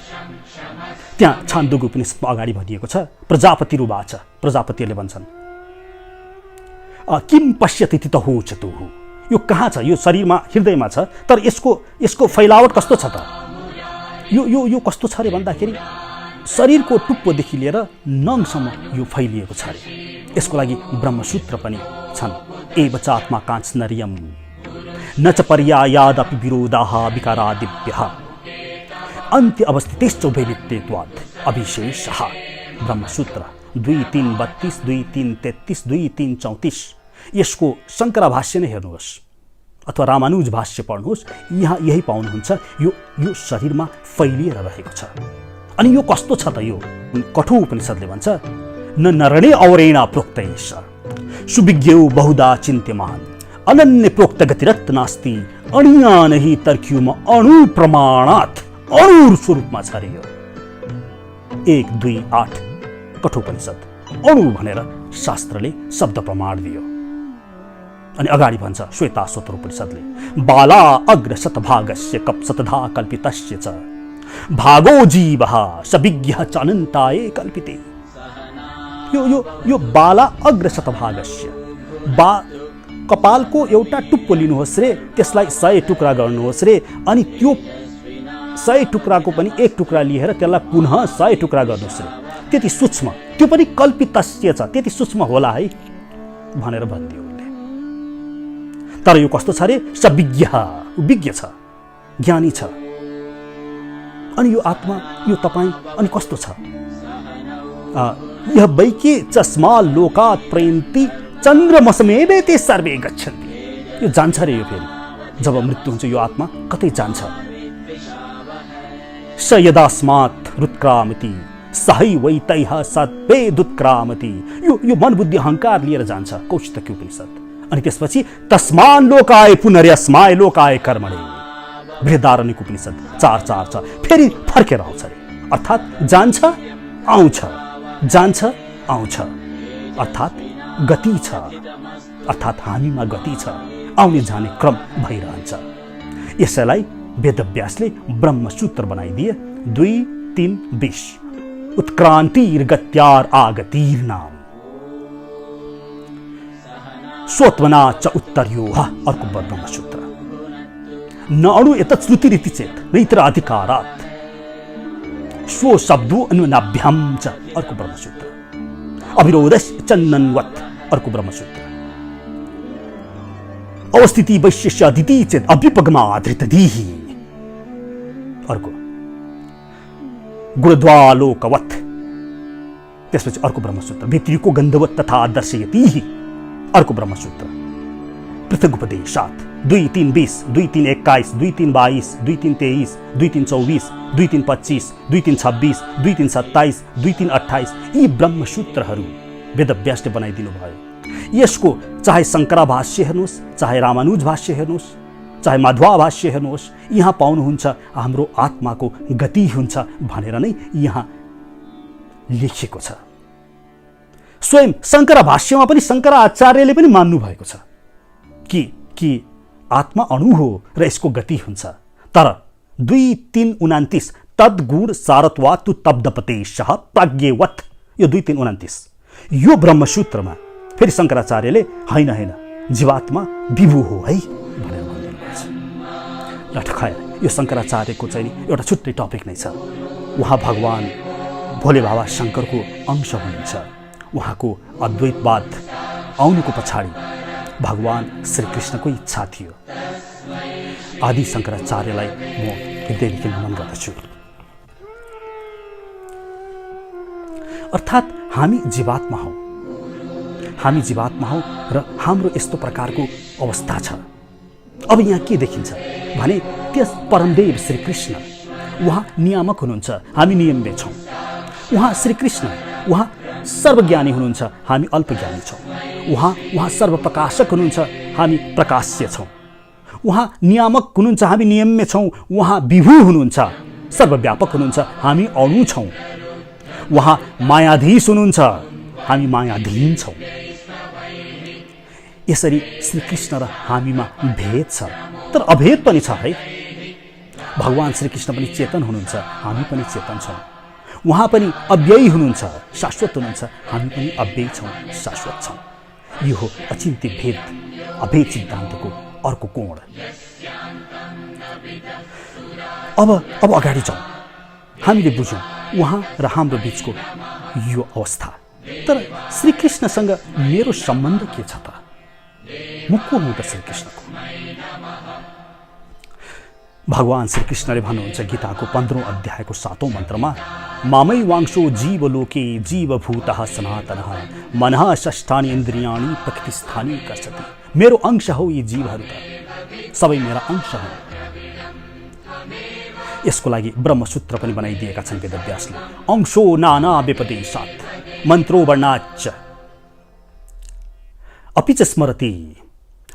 S1: त्यहाँ छान्दोग्य उपनिषदमा अगाडि भनिएको छ, प्रजापतिरुवाच, प्रजापतिहरूले भन्छन्, किम पश्यति त होचतुः। यो कहाँ छ? यो शरीरमा, हृदयमा छ, तर यसको फैलावट कस्तो छ त? यो कस्तो छ रे भन्दाखेरि शरीरको टुप्पोदेखि लिएर नङसम्म यो फैलिएको छ रे। यसको लागि ब्रह्मसूत्र पनि छन्। एव च आत्मा काञ्चनर्यम् न च पर्यायादपि विरोधाः विकारादिभ्यः अन्त्य अवस्थितेश्च उभयनित्यत्वात् अविशेषः। ब्रह्मसूत्र 2:3-32, 2:3-33, 2:3-34। यसको शङ्करा भाष्य नै हेर्नुहोस् अथवा रामानुज भाष्य पढ्नुहोस्, यहाँ यही पाउनुहुन्छ। यो शरीरमा फैलिएर रहेको छ। अनि यो कस्तो छ त? यो कठो उपनिषदले भन्छ, न नरणे औरेण प्रोक्तैष सुविज्ञौ बहुधा चिन्त्यमान अनन्य प्रोक्त गतिरक्त नास्ति अणिया नहीं तर्क्युम अणु प्रमाणात अणु स्वरूपमा छ रे यो 1 2 8 कठोपनिषद अणु भनेर शास्त्रले शब्द प्रमाण दियो। अनि अगाडि भन्छ श्वेताश्वतर उपनिषदले बाला अग्र शतभागस्य कप शतधा कल्पितस्य च भागो जीवः सविज्ञः च अनन्ताय कल्पिते। यो बाला अग्र शतभागस्य कपालको एउटा टुप्पो लिनुहोस् रे, त्यसलाई 100 टुक्रा गर्नुहोस् रे, अनि त्यो 100 टुक्राको पनि एक टुक्रा लिएर त्यसलाई पुनः 100 टुक्रा गर्नुहोस् रे, त्यति सूक्ष्म, त्यो पनि कल्पितस्य छ, त्यति सूक्ष्म होला है भनेर भनिदियो उसले। तर यो कस्तो छ रे, सविज्ञ, विज्ञ छ, ज्ञानी छ। अनि यो आत्मा, यो तपाईं अनि कस्तो छ? यह बैकी चस्मा लोकात प्रयन्ति चन्द्रमसमेवेते सर्वे गच्छन्ति। यो जान्छ रे, यो फेरि जब मृत्यु हुन्छ यो आत्मा कतै जान्छ। स यदास्मात् रुत्क्रामति सहै वैतैः सद्वेदुत्क्रामति। यो मन बुद्धि अहंकार लिएर जान्छ कौशितकी उपनिषद। अनि त्यसपछि तस्मान् लोकाय पुनर्यस्माय लोकाय कर्मणे बृहदारण्यक उपनिषद 4:4 छ। फेरि फर्केर आउँछ रे, अर्थात् जान्छ आउँछ, जान्छ आउँछ, अर्थात् गति छ, अर्थात् हामीमा गति छ, आउने जाने क्रम भइरहन्छ। यसैलाई वेदव्यासले ब्रह्मसूत्र बनाइदिए 2-3-20 उत्क्रान्तिर गत्यार आगतिर नाम स्वत्वना च उत्तर्योः। अर्को ब्रह्मसूत्र न अणु एतत् श्रुति रीति चेत नैत्र अधिकारात् स्व शब्दो अन्वनाभ्याम च। अर्को ब्रह्मसूत्र अविरोधस् चन्दनवत्। अर्को ब्रह्मसूत्र अवस्थिति वैशिष्य अदिति चेत अभ्युपगमाधृतदीहि। अर्को गुणद्वालोकवत्। त्यसपछि अर्को ब्रह्मसूत्र भित्रिको गन्धवत् तथा दर्शयति। अर्को ब्रह्मसूत्र पृथगुपदेशात् 2-3-20 2-3-21 2-3-22 2-3-23 2-3-24 2-3-25 2-3-26 2-3-27 2-3-28 यी ब्रह्मसूत्रहरू वेदव्यासले बनाइदिनु भयो। यसको चाहे शङ्करा भाष्य हेर्नुहोस्, चाहे रामानुज भाष्य हेर्नुहोस्, चाहे माधवा भाष्य हेर्नुहोस्, यहाँ पाउनुहुन्छ हाम्रो आत्माको गति हुन्छ भनेर नै यहाँ लेखिएको छ। स्वयं शङ्करा भाष्यमा पनि शङ्कराचार्यले पनि मान्नु भएको छ कि आत्मा अणु हो र यसको गति हुन्छ। तर 2-3-29 तद्गुण सारत्वात् तब्दपतेशः प्राज्ञेवत्, यो 2-3-29 यो ब्रह्मसूत्रमा फेरि शङ्कराचार्यले हैन जीवात्मा विभु हो है भनेर भन्नुहुन्छ। लटखाएर यो शङ्कराचार्यको चाहिँ एउटा छुट्टै टपिक नै छ। उहाँ भगवान भोले बाबा शङ्करको अंश हुनुहुन्छ। उहाँको अद्वैतवाद आउनुको पछाडि भगवान श्रीकृष्णको इच्छा थियो। आदि शङ्कराचार्यलाई म हृदयदेखि नमन गर्दछु। अर्थात् हामी जीवात्मा हौँ, हामी जीवात्मा हौँ र हाम्रो यस्तो प्रकारको अवस्था छ। अब यहाँ के देखिन्छ भने त्यस परमदेव श्रीकृष्ण उहाँ नियामक हुनुहुन्छ, हामी नियम्य छौँ। उहाँ श्रीकृष्ण उहाँ सर्वज्ञानी हुनुहुन्छ, हामी अल्पज्ञानी छौँ। उहाँ सर्वप्रकाशक हुनुहुन्छ, हामी प्रकाश्य छौँ। उहाँ नियामक हुनुहुन्छ, हामी नियम्य छौँ। उहाँ विभु हुनुहुन्छ, सर्वव्यापक हुनुहुन्छ, हामी अणु छौँ। उहाँ मायाधीश हुनुहुन्छ, हामी मायाधीन छौँ। यसरी श्रीकृष्ण र हामीमा भेद छ, तर अभेद पनि छ है। भगवान श्रीकृष्ण पनि चेतन हुनुहुन्छ, हामी पनि चेतन छौँ। उहाँ पनि अव्ययी हुनुहुन्छ, शाश्वत हुनुहुन्छ, हामी पनि अव्ययी छौँ, शाश्वत छौँ। यो हो अचिन्त्य भेद, अभेद सिद्धान्तको अर्को कोण। अब अगाडि जाउँ, हामीले बुझौँ उहाँ र हाम्रो बिचको यो अवस्था। तर श्रीकृष्णसँग मेरो सम्बन्ध के छ त? म को हुँ त श्रीकृष्णको? भगवान श्रीकृष्णले भन्नुहुन्छ गीताको 15औं अध्यायको 7औं मन्त्रमा मामै वांशो जीवलोके जीवभूतः सनातनः मनः षष्ठानि इन्द्रियाणि प्रकृतिस्थानि कर्षति। मेरो अंश हो यी जीवहरू, त सबै मेरा अंश हुन्। यसको लागि ब्रह्मसूत्र पनि बनाइदिएका छन् वेदव्यासले। अंशो नाना विपदेशात् मन्त्रो वर्णाच्च अपि च स्मरति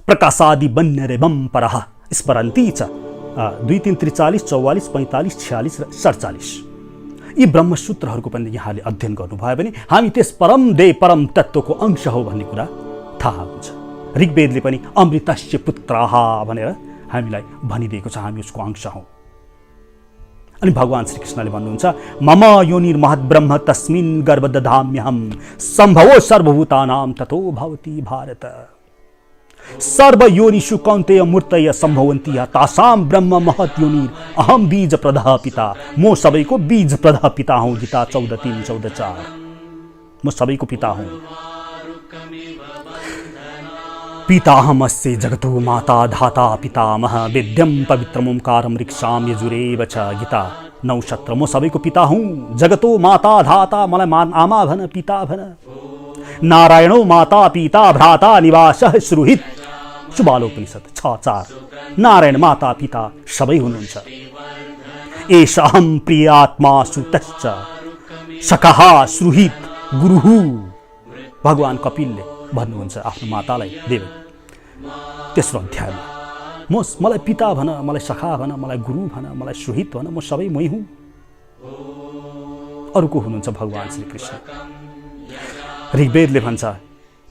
S1: प्रकाशादि बन्यरेवं परः स्मरन्ती च 2 3 43 44 45 46 र 47। यी ब्रह्मसूत्रहरूको पनि यहाँले अध्ययन गर्नुभयो भने हामी त्यस परम देव परम तत्त्वको अंश हो भन्ने कुरा थाहा हुन्छ। ऋग्वेदले पनि अमृतस्य पुत्राः भनेर हामीलाई भनिदिएको छ, हामी उसको अंश हौँ। अनि भगवान श्रीकृष्णले भन्नुहुन्छ मम योनिर्महद् ब्रह्म तस्मिन् गर्भदधाम्यहम् सम्भवो सर्वभूतानां ततो भवति भारत। सर्वयोनिषु कौन्तेय मूर्तय सम्भवन्ति तासां ब्रह्म महत् योनिर् अहम बीज प्रदः पिता। म सबैको बीज प्रदः पिता हूँ। गीता 14:3 14:4। म सबैको पिता हूँ। पिताहमस्य जगतो माता धाता पितामह वेद्यं पवित्रम् ओंकारं ऋक्षां यजुरेव च। गीता 9:17। म सबैको पिता हूँ। जगतो माता धाता, मलाई आमा भन, पिता भन। नारायणो माता पिता भ्राता निवासः सुहृत्। सुबालोपनिषद 6:4। नारायण माता पिता सबै हुनुहुन्छ। एष अहं प्रियात्मा सुतश्च सकः सुहृत् गुरुः। भगवान कपिलले भन्नुहुन्छ आफ्नो मातालाई देव तेस्रो अध्यायमा, मलाई पिता भन, मलाई सखा भन, मलाई गुरु भन, मलाई सुहृत भन, म सबै मै हुँ। अरूको हुनुहुन्छ भगवान श्रीकृष्ण। ऋग्वेदले भन्छ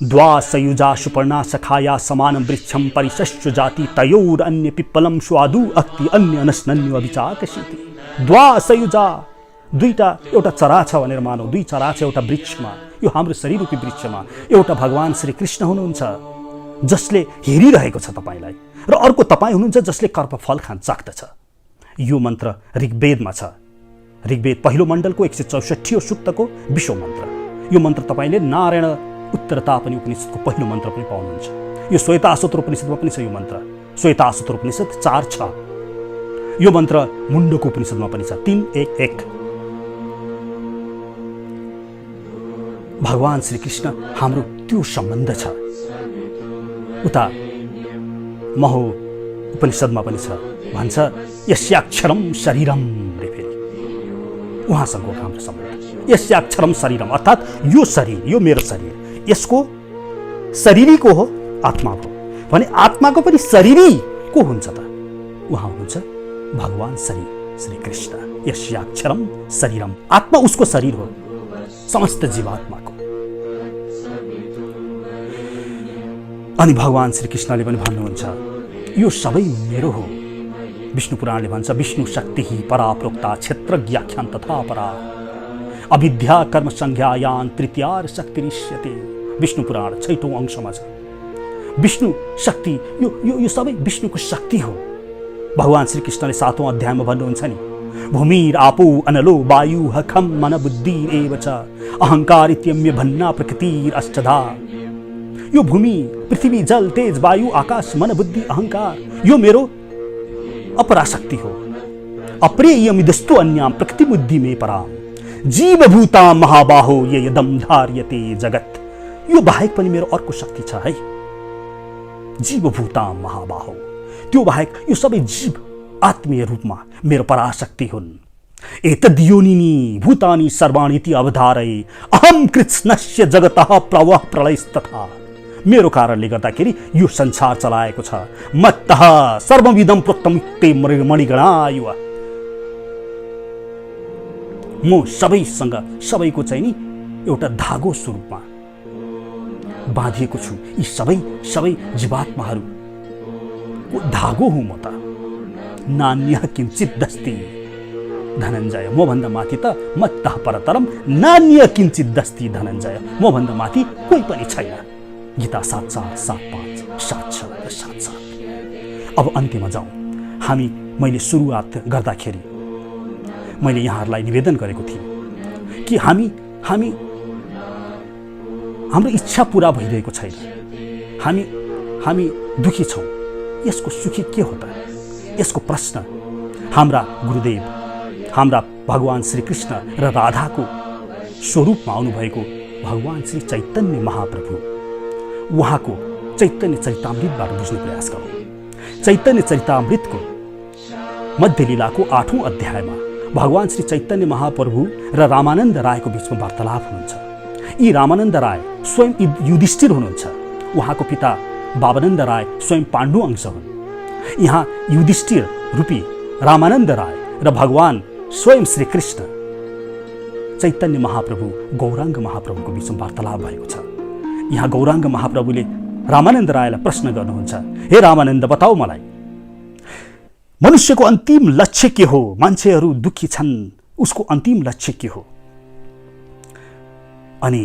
S1: द्वा सयुजा सुपर्णा सखाया समानं वृक्षं परिशस्व जाति तयोर अन्य पिप्पलम स्वादु अक्ति अन्य अनस्नन्य अभिचाकशीति। द्वा सयुजा, दुईटा, एउटा चरा छ भनेर मानौ, दुई चरा छ एउटा वृक्षमा, यो हाम्रो शरीररूपी वृक्षमा एउटा भगवान श्रीकृष्ण हुनुहुन्छ जसले हेरिरहेको छ तपाईलाई, र अर्को तपाईँ हुनुहुन्छ जसले कर्मफल चाख्दछ। यो मन्त्र ऋग्वेदमा छ। ऋग्वेद पहिलो मण्डलको 164 सूक्तको 20औं मन्त्र। यो मन्त्र तपाईले नारायण उत्तरतापनि उपनिषदको पहिलो मन्त्र पनि पाउनुहुन्छ। यो श्वेताश्वतर उपनिषदमा पनि छ। यो मन्त्र श्वेताश्वतर उपनिषद 4 छ। यो मन्त्र मुण्डको उपनिषदमा पनि छ 3:1:1। भगवान श्रीकृष्ण हाम्रो त्यो सम्बन्ध छ। उता महो उपनिषदमा पनि छ, भन्छ यस्याक्षरम शरीरम रे। फेरि उहाँसँग हाम्रो सम्बन्ध यस्याक्षरम शरीरम, अर्थात् यो शरीर, यो मेरो शरीर, यसको शरीरी को हो? आत्मा हो भने आत्माको पनि शरीरी को हुन्छ त? उहाँ हुनुहुन्छ भगवान श्रीकृष्ण। यस्याक्षरम शरीरम, आत्मा उसको शरीर हो, समस्त जीवात्माको। अनि भगवान श्रीकृष्णले पनि भन्नुहुन्छ यो सबै मेरो हो। विष्णु पुराणले भन्छ विष्णु शक्ति परा प्रोक्ता क्षेत्रज्ञाख्यान तथा परा अविद्या कर्म संज्ञायान तृतीयार शक्तिरिष्यते। विष्णु पुराण 6औं अंशमा छ। विष्णु शक्ति, यो सबै विष्णुको शक्ति हो। भगवान श्रीकृष्णले 7औं अध्यायमा भन्नुहुन्छ नि भूमिर आपो अनलो वायु हखम मन बुद्धि एव च अहंकार इत्यम्य भन्ना प्रकृतिर अष्टधा। यो भूमि, पृथ्वी, जल, तेज, वायु, आकाश, मन, बुद्धि, अहंकार यो मेरो अपराशक्ति हो। अप्रेयमिदस्तु अन्यां प्रकृति बुद्धि में पराम जीवभूता महाबाहो ये यदम धार्यते जगत। यो बाहेक पनि मेरो अर्को शक्ति छ है। जीवभूता महाबाहो, त्यो बाहेक यो सबै जीव आत्मीय रूपमा मेरो पराशक्ति हुन्। एतद्योनिनी भूतानि सर्वाणि इति अवधारय अहम कृत्स्नस्य जगतः प्रवाह प्रलयस्तथा। मेरो कारणले गर्दाखेरि यो संसार चलाएको छ। मत्तः सर्वविदं प्रोक्तमुक्ते मणिगणायुव। म सबैसँग, सबैको चाहिँ नि एउटा धागो स्वरूपमा बाँधिएको छु। यी सबै जीवात्माहरू धागो हुँ म त। नान्य किंचित दस्ति धनञ्जय, म भन्दा माथि त मत्तः परतरम नान्य किंचित दस्ति धनञ्जय, म भन्दा माथि कोही पनि छैन। गीता 7:4, 7:5, 7:6 र 7:7। अब अन्त्यमा जाउँ। मैले सुरुवात गर्दाखेरि मैले यहाँहरूलाई निवेदन गरेको थिएँ कि हाम्रो इच्छा पूरा भइरहेको छैन। हामी दुखी छौँ। यसको सुखी के हो त? यसको प्रश्न हाम्रा गुरुदेव, हाम्रा भगवान श्रीकृष्ण र राधाको स्वरूपमा आउनुभएको भगवान श्री चैतन्य महाप्रभु, उहाँको चैतन्य चरितामृतबाट बुझ्ने प्रयास गरौँ। चैतन्य चरितामृतको मध्यलीलाको 8औं अध्यायमा भगवान श्री चैतन्य महाप्रभु र रामानन्द रायको बीचमा वार्तालाप हुनुहुन्छ। यी रामानन्द राय स्वयं युधिष्ठिर हुनुहुन्छ। उहाँको पिता बाबानन्द राय स्वयं पाण्डु अंश हुन्। यहाँ युधिष्ठिर रूपी रामानन्द राय र भगवान स्वयं श्री कृष्ण चैतन्य महाप्रभु गौराङ्ग महाप्रभुको बीचमा वार्तालाप भएको छ। यहाँ गौराङ्ग महाप्रभुले रामानन्द रायलाई प्रश्न गर्नुहुन्छ, हे रामानन्द, बताऊ मलाई मनुष्यको अन्तिम लक्ष्य के हो? मान्छेहरू दुखी छन्, उसको अन्तिम लक्ष्य के हो? अनि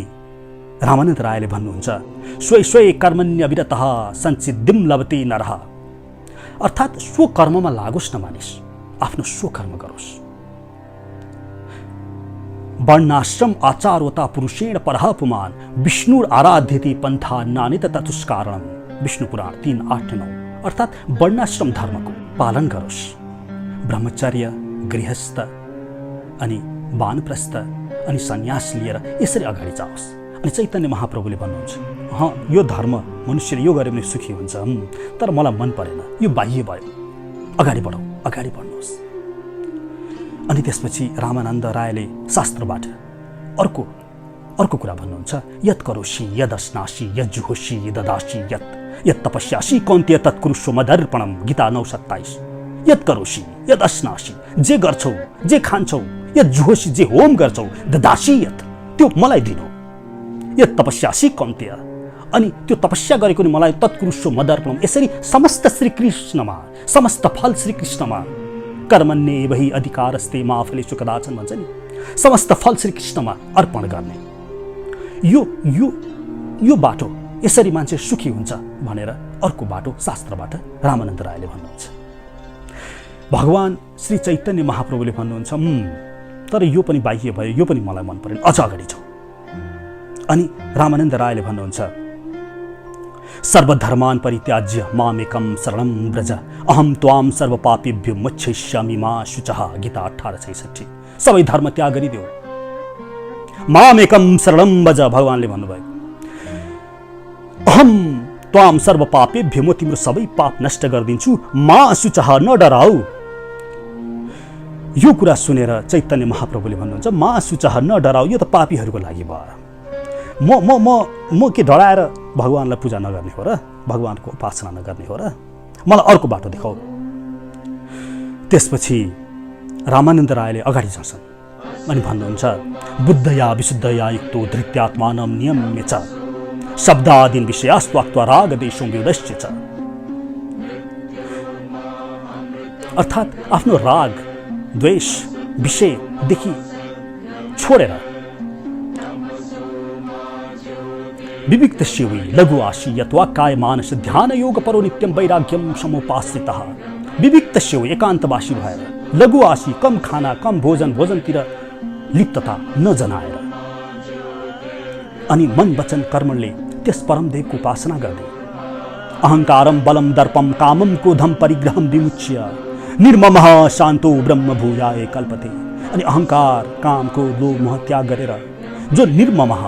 S1: रामानन्द रायले भन्नुहुन्छ, स्वे स्वे कर्मण्यविरतः संसिद्धिं लभते नरः। अर्थात् स्वकर्ममा लागोस् न मानिस, आफ्नो स्वकर्म गरोस्। वर्णाश्रम आचारवता पुरुषेण परः पुमान् विष्णुर आराध्यते पन्था नानित ततुष्कारणम्। विष्णु पुराण 3:8-9। अर्थात् वर्णाश्रम धर्मको पालन गरोस्। ब्रह्मचर्य, गृहस्थ अनि वानप्रस्थ अनि सन्यास लिएर यसरी अगाडि जाओस्। अनि चैतन्य महाप्रभुले भन्नुहुन्छ, यो धर्म मनुष्यले यो गरे भने सुखी हुन्छ, तर मलाई मन परेन, यो बाह्य भयो, अगाडि बढौँ, अगाडि बढ्नुहोस्। अनि त्यसपछि रामानन्द रायले शास्त्रबाट अर्को कुरा भन्नुहुन्छ, यत् करोषि यदश्नासि यज्जुहोषि यददासि यत् तपस्यासि कौन्तेय तत्कुरुष्व मदर्पणम्। गीता 9:27। यत् करोषि यदश्नासि, जे गर्छौ, जे खान्छौ, यज्जुहोषि, जे होम गर्छौ, ददासि यत्, त्यो मलाई दिनु, यत् तपस्यासि कौन्तेय, अनि त्यो तपस्या गरेको नि मलाई तत्कुरुष्व मदर्पणम्। यसरी समस्त श्रीकृष्णमा, समस्त फल श्रीकृष्णमा, कर्मण्येव हि अधिकारस्ते मा फलेषु कदाचन भन्छ नि, समस्त फल श्रीकृष्णमा अर्पण गर्ने। यो बाटो, यसरी मान्छे सुखी हुन्छ भनेर अर्को बाटो शास्त्रबाट रामानन्द रायले भन्नुहुन्छ। भगवान श्री चैतन्य महाप्रभुले भन्नुहुन्छ, तर यो पनि बाह्य भयो, यो पनि मलाई मन परेन, अझ अगाडि जाऊ। अनि रामानन्द रायले भन्नुहुन्छ, सर्वधर्मान् परित्याज्य मामेकं शरणं व्रज अहं त्वां सर्वपापेभ्यो मोक्षयिष्यामि मा शुचः। गीता 18:66। सबै धर्म त्याग गरिदेऊ, मामेकं शरणं व्रज। भगवानले भन्नुभयो, अहं त्वां सर्वपापेभ्यो, म तिम्रो सबै पाप नष्ट गरिदिन्छु, मा शुचः, न डराऊ। यो कुरा सुनेर चैतन्य महाप्रभुले भन्नुहुन्छ, मा शुचः, न डराऊ, यो त पापीहरूको लागि भयो। म के डराएर भगवानलाई पूजा नगर्ने हो र, भगवानको उपासना नगर्ने हो र? मलाई अर्को बाटो देखाऊ। त्यसपछि रामानन्द रायले अगाडि जान्छन् अनि भन्नुहुन्छ, बुद्धया विशुद्धया युक्तो धृत्यात्मानं नियम्य च शब्दादीन् विषयास्त्वाक्त्वा रागदेशं विउदश्य च। अर्थात् आफ्नो राग, द्वेष, विषयदेखि छोडेर विविक्तस्य वै लघु आशी यत्वा काय मानस ध्यान योग परो नित्यं वैराग्यं समुपाश्रितः। विविक्तस्य वै, एकान्तवासी भएर, लघु आशी, कम खाना, कम भोजनतिर लिप्तता नजनाएर, अनि मन वचन कर्मले त्यस परमदेवको उपासना गर्दै अहङ्कारं बलं दर्पं कामं क्रोधं परिग्रहं विमुच्य निर्ममः शान्तो ब्रह्म भूयाय कल्पते। अनि अहङ्कार, काम, क्रोध, लोभ, मोह त्याग गरेर जो निर्ममः,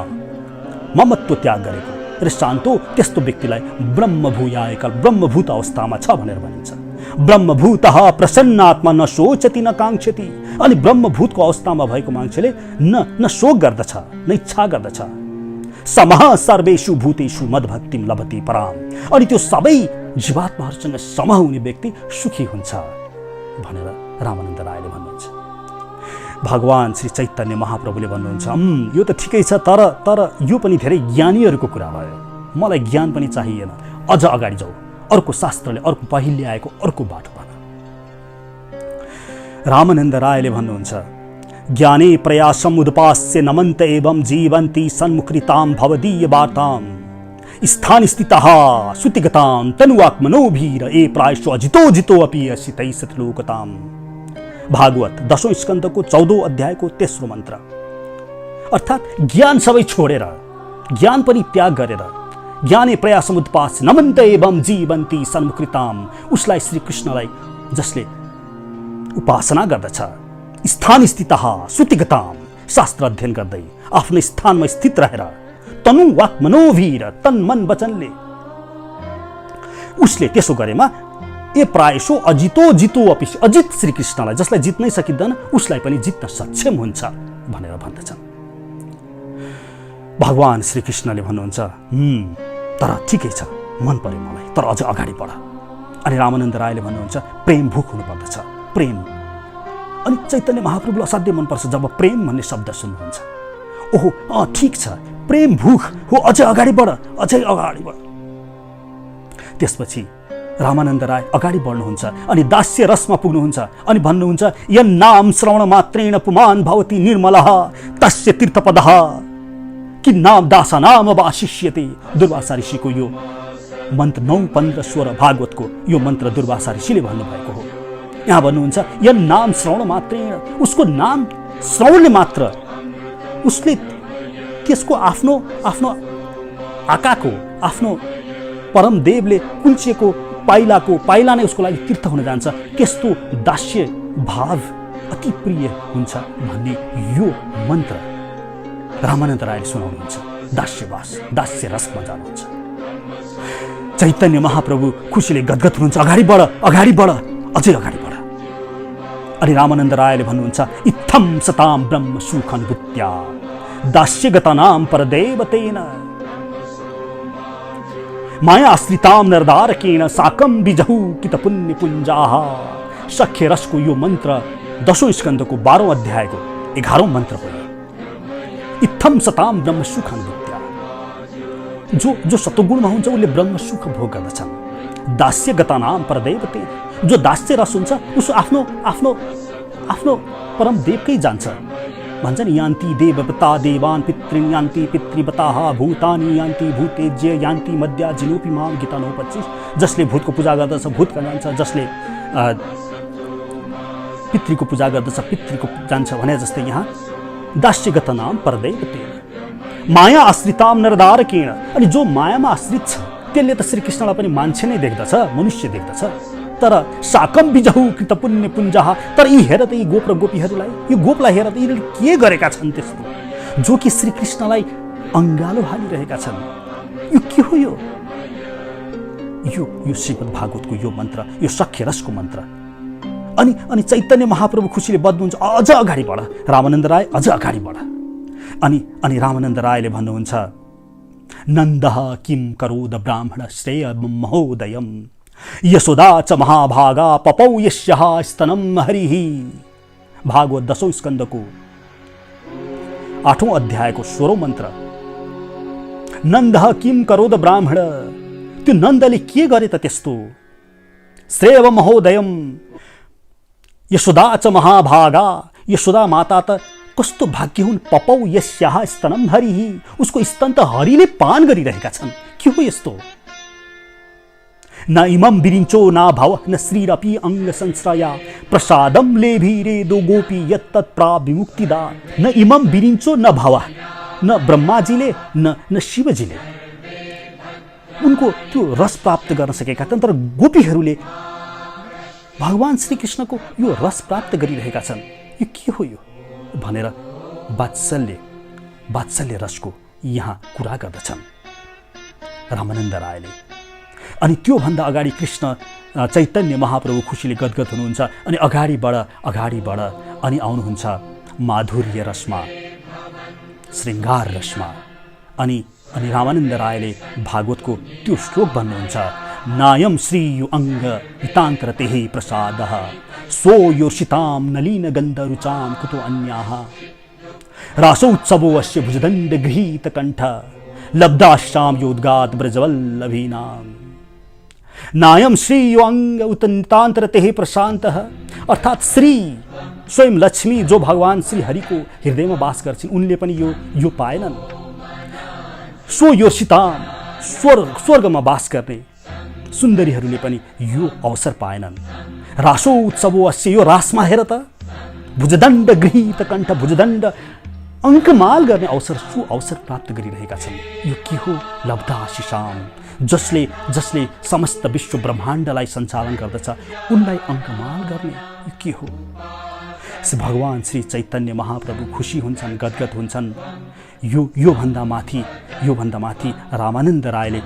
S1: ममत्व त्याग गरेको र शान्तो, त्यस्तो व्यक्तिलाई ब्रह्म भूयाय कल्प, ब्रह्मभूत अवस्थामा छ भनेर भनिन्छ। ब्रह्मभूतः प्रसन्नात्मा न शोचति न काङ्क्षति। अनि ब्रह्मभूतको अवस्थामा भएको मान्छेले न शोक गर्दछ, न इच्छा गर्दछ। समः सर्वेषु भूतेषु मद्भक्तिं लभते पराम। अनि त्यो सबै जीवात्माहरूसँग सम हुने व्यक्ति सुखी हुन्छ भनेर रामानन्द रायले भन्नुहुन्छ। भगवान श्री चैतन्य महाप्रभुले भन्नुहुन्छ, यो त ठिकै छ, तर यो पनि धेरै ज्ञानीहरूको कुरा भयो, मलाई ज्ञान पनि चाहिएन, अझ अगाडि जाऊ, अर्को शास्त्रले, अर्को पहिले आएको अर्को बाटो भन। रामानन्द रायले भन्नुहुन्छ, ज्ञाने प्रयासम् उदपास्य नमन्त एवं जीवन्ति सन्मुखरितां भवदीय वार्तां स्थान स्थितः सुतिगतां तनुवाक्मनोभिर ए प्रायशो अजितो अपि असितै सतलोकताम्। भागवत 10औं स्कन्धको 14औं अध्यायको 3रो मन्त्र। अर्थात् ज्ञान सबै छोडेर, ज्ञान पनि त्याग गरेर, ज्ञाने प्रयासम् उदपास्य नमन्त एवं जीवन्ति सन्मुखरितां, उसलाई श्री कृष्णलाई जसले उपासना गर्दछ, स्थान स्थितः सुतिगतां, शास्त्र अध्ययन गर्दै आफ्नो स्थानमा स्थित रहेर, तनु वाक मनोभिर, तन मन वचनले, उसले त्यसो गरेमा ए प्रायशो अजितो अपि, अजित श्री कृष्णलाई, जसलाई जित्नै सकिँदैन उसलाई पनि जित्न सक्षम हुन्छ भनेर भन्दछन्। भगवान श्री कृष्णले भन्नुहुन्छ, तर ठिकै छ, मन पर्यो मलाई, तर अझ अगाडि बढ। अनि रामानन्द रायले भन्नुहुन्छ प्रेम भूख हुनुपर्दछ, प्रेम। अनि चैतन्य महाप्रभुलाई असाध्यै मनपर्छ जब प्रेम भन्ने शब्द सुन्नुहुन्छ। ओहो ठिक छ, प्रेम भूख हो, अझै अगाडि बढ, अझै अगाडि बढ। त्यसपछि रामानन्द राय अगाडि बढ्नुहुन्छ अनि दास्य रसमा पुग्नुहुन्छ अनि भन्नुहुन्छ यन्नाम श्रवण मात्रेण पुमान भवति निर्मलः तस्य तीर्थपदः कि नाम दासानाम वाशिष्यते। दुर्वासा ऋषिको यो मन्त्र 9, 15, 16 भागवतको यो मन्त्र दुर्वासा ऋषिले भन्नुभएको हो। यहाँ भन्नुहुन्छ यन्नाम श्रवण मात्रेण, उसको नाम श्रवणले मात्र उसले त्यसको आफ्नो आफ्नो आकाको आफ्नो परमदेवले कुल्चिएको पाइला नै उसको लागि तीर्थ हुन जान्छ। त्यस्तो दास्य भाव अति प्रिय हुन्छ भन्ने यो मन्त्र रामानन्द रायले सुनाउनुहुन्छ। दास्य रसमा जानुहुन्छ। चैतन्य महाप्रभु खुसीले गदगद हुनुहुन्छ, अगाडि बढ, अगाडि बढ, अझै अगाडि बढ। अनि रामानन्द रायले भन्नुहुन्छ इत्थम सताम ब्रह्म सुखानुभूत्या दास्यगतानाम परदेवतेन माया आश्रिताम नरदारकेन साकम बिजहु कित पुण्य पुञ्जाः। सख्य रसको यो मन्त्र 10औं स्कन्धको 12औं अध्यायको 11औं मन्त्र हो। इत्थम सताम ब्रह्म सुखानुभूत्या, जो सत्वगुणमा हुन्छ उसले ब्रह्म सुख भोग गर्दछन्। दास्यगतानाम परदेवतेन, जो दास्य रस हुन्छ उसो आफ्नो आफ्नो आफ्नो परम देवकै जान्छ। भन्छ नि यान्ति देववता देवान् पितृन् यान्ति पितृवताः भूतानि यान्ति भूतेज्य यान्ति मध्या जिनोपि माम गीता 9:25। जसले भूतको पूजा गर्दछ भूतका जान्छ, जसले पितृको पूजा गर्दछ पितृको जान्छ भने जस्तै यहाँ दास्यगत नाम परदैवतेन माया आश्रिताम नरदारकेण। अनि जो मायामा आश्रित छ त्यसले त श्रीकृष्णलाई पनि मान्छे नै देख्दछ, मनुष्य देख्दछ। तर साकम बिजहु कृत पुण्य पुञ्जाः, तर यी हेर त यी गोप र गोपीहरूलाई, यो गोपलाई हेर त यिनीहरूले के गरेका छन् त्यस्तो, जो कि श्रीकृष्णलाई अङ्गालो हालिरहेका छन्। यो के हो? यो श्रीमद् भागवतको यो मन्त्र, यो सख्य रसको मन्त्र। अनि चैतन्य महाप्रभु खुसीले बद्नुहुन्छ, अझ अगाडि बढ रामानन्द राय, अझ अगाडि बढ। अनि रामानन्द रायले भन्नुहुन्छ नन्दः किं करोद ब्राह्मण श्रेय महोदयम् यशोदा च महाभागा पपौ यस्याः स्तनं हरिः। भागवत 10औं स्कन्धको 8औं अध्यायको 16औं मन्त्र। नन्दः किं करोद ब्राह्मण, त्यो नन्दले के गरे त त्यस्तो? श्रेय महोदयम् यशोदा च महाभागा, यशोदा माता त कस्तो भाग्य हुन्। पपौ यस्याः स्तनं हरिः, उसको स्तन त हरिले पान गरिरहेका छन्। के हो यस्तो? न इमं विरिञ्चो न भव न श्रीरपि अङ्ग संश्रया प्रसादम लेभिरे दो गोपी यत्तत् प्राप्त विमुक्तिदा। न इमं विरिञ्चो न भव, न ब्रह्माजीले न शिवजीले उनको त्यो रस प्राप्त गर्न सकेका छन्, तर गोपीहरूले भगवान श्रीकृष्णको यो रस प्राप्त गरिरहेका छन्। यो के हो यो भनेर वात्सल्य रसको यहाँ कुरा गर्दछन् रामानन्द रायले। अनि त्योभन्दा अगाडि कृष्ण चैतन्य महाप्रभु खुसीले गदगद हुनुहुन्छ अनि अगाडि बढ अनि आउनुहुन्छ माधुर्य रसमा, श्रृङ्गार रसमा। अनि रामानन्द रायले भागवतको त्यो श्लोक भन्नुहुन्छ नायम श्रीयु अङ्ग हितान्तरतेः प्रसादः सो योषितां नलीन गन्ध रुचां कुतो अन्याः रासोत्सवो अस्य भुजदण्ड गृहीत कंठ लब्धाश्याम योद्गात ब्रजवल्लभीनाम। नायम श्री यो अंग उतंतांतरतेः प्रशान्तः, अर्थात श्री स्वयं लक्ष्मी जो भगवान श्री हरि को हृदय में वास गर्छिन् उनले पनि यो पाएनन्। सो योषिताम, स्वर्गमा वास गर्ने सुन्दरीहरूले पनि यो अवसर पाएनन्। रासो उत्सवो अस्य, यो रासमा हेर त भुजदण्ड गृहीत कण्ठ, भुजदण्ड अङ्कमाल गर्ने अवसर प्राप्त गरिरहेका छन्। यो के हो? लब्धा आशिषाम, जसले समस्त विश्व ब्रह्माण्डलाई सञ्चालन गर्दछ उनलाई अङ्कमाल गर्ने यो के हो? भगवान श्री चैतन्य महाप्रभु खुसी हुन्छन्, गदगद हुन्छन्। यो भन्दा माथि रामानन्द रायले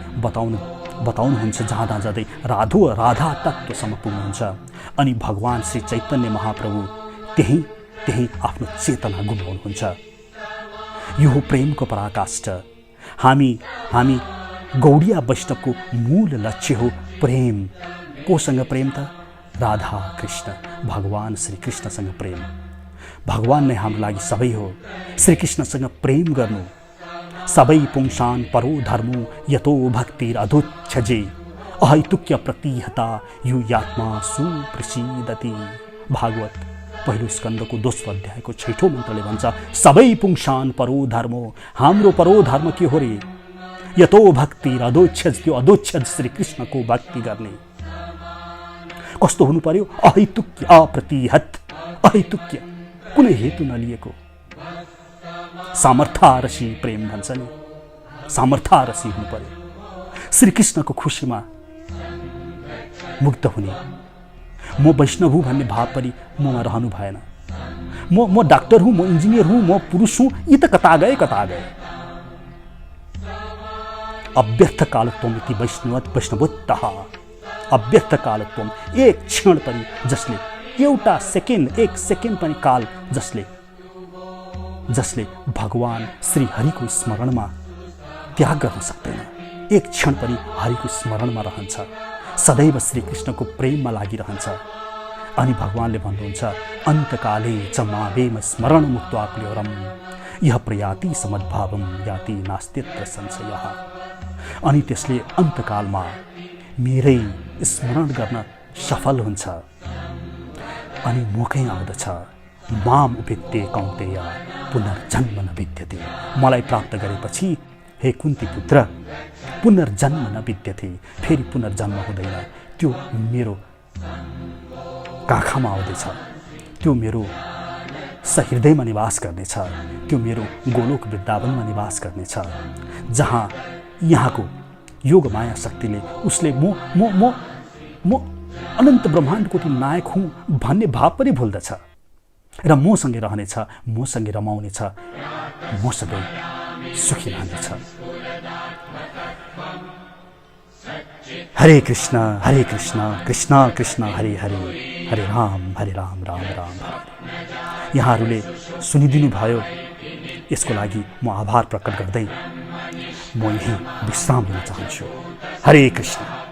S1: बताउनुहुन्छ जाँदै राधा तत्त्वसम्म पुग्नुहुन्छ। अनि भगवान श्री चैतन्य महाप्रभु त्यही आफ्नो चेतना गुमाउनुहुन्छ। यो हो प्रेमको पराकाष्ठ। हामी गौडिया वैष्णवको मूल लक्ष्य हो प्रेम। कोसँग प्रेम त? राधा कृष्ण भगवान श्री कृष्णसँग प्रेम। भगवान नै हाम्रो लागि सबै हो। श्री कृष्णसँग प्रेम गर्नु। सबै पुंसान परो धर्मो यतो भक्तिर अधोक्षजे अहैतुक्य प्रतिहता यो यात्मा सुप्रसिद्धति। भागवत पहिलो स्कन्धको 2 अध्यायको 6औं मन्त्रले भन्छ, सबै पुंसान परो धर्मो, हाम्रो परो धर्म के हो रे? यतो भक्तिर अधोक्षज, त्यो अधोक्षज श्री कृष्णको भक्ति गर्ने। कस्तो हुनु पर्यो? अहैतुक्य, अप्रतिहत, अहैतुक्य, कुनै हेतु नलिएको। सामर्थ्यरसी प्रेम भन्छ नि, सामर्थ्यरसी हुनु पर्यो। श्री कृष्णको खुसीमा मुग्ध हुने। म वैष्णव हुँ भन्ने भाव पनि ममा रहनु भएन। म डाक्टर हुँ, म इन्जिनियर हुँ, म पुरुष हुँ, यी त कता गए कता गए। अव्यर्थ कालत्वम इति वैष्णवोत्तः। अव्यर्थ कालत्वम, एक क्षण पनि जसले, एउटा सेकेन्ड, एक सेकेन्ड पनि काल जसले भगवान श्री हरिको स्मरणमा त्याग गर्न सक्दैन, एक क्षण पनि हरिको स्मरणमा रहन्छ, सदैव श्री कृष्णको प्रेममा लागिरहन्छ। अनि भगवानले भन्नुहुन्छ, अन्तकाले च मावेम स्मरण मुक्त्वा क्लियोरम यह प्रयाति समद्भावम याति नास्त्यत्र संशयः। अनि त्यसले अन्तकालमा मेरै स्मरण गर्न सफल हुन्छ अनि मौकै आउँदछ। माम उपेत्ते कौन्तेय पुनर्जन्म न विद्यते। मलाई प्राप्त गरेपछि हे कुन्ती पुत्र, पुनर्जन्म न विद्यते, फेरि पुनर्जन्म हुँदैन। त्यो मेरो काखमा आउँदैछ, त्यो मेरो सहृदयमा निवास गर्नेछ, त्यो मेरो गोलोक वृन्दावनमा निवास गर्नेछ, जहाँ यहाँको योग माया शक्तिले उसले म अनन्त ब्रह्माण्डको नायक हुँ भन्ने भाव पनि भुल्दछ र मसँगै रहनेछ, मसँगै रमाउनेछ, मसँगै सुखी रहनेछ। हरे कृष्ण कृष्ण कृष्ण हरे हरे, हरे राम राम राम हरे। यहाँहरूले सुनिदिनु भयो, यसको लागि म आभार प्रकट गर्दै म यही विश्राम लिन चाहन्छु। हरे कृष्ण।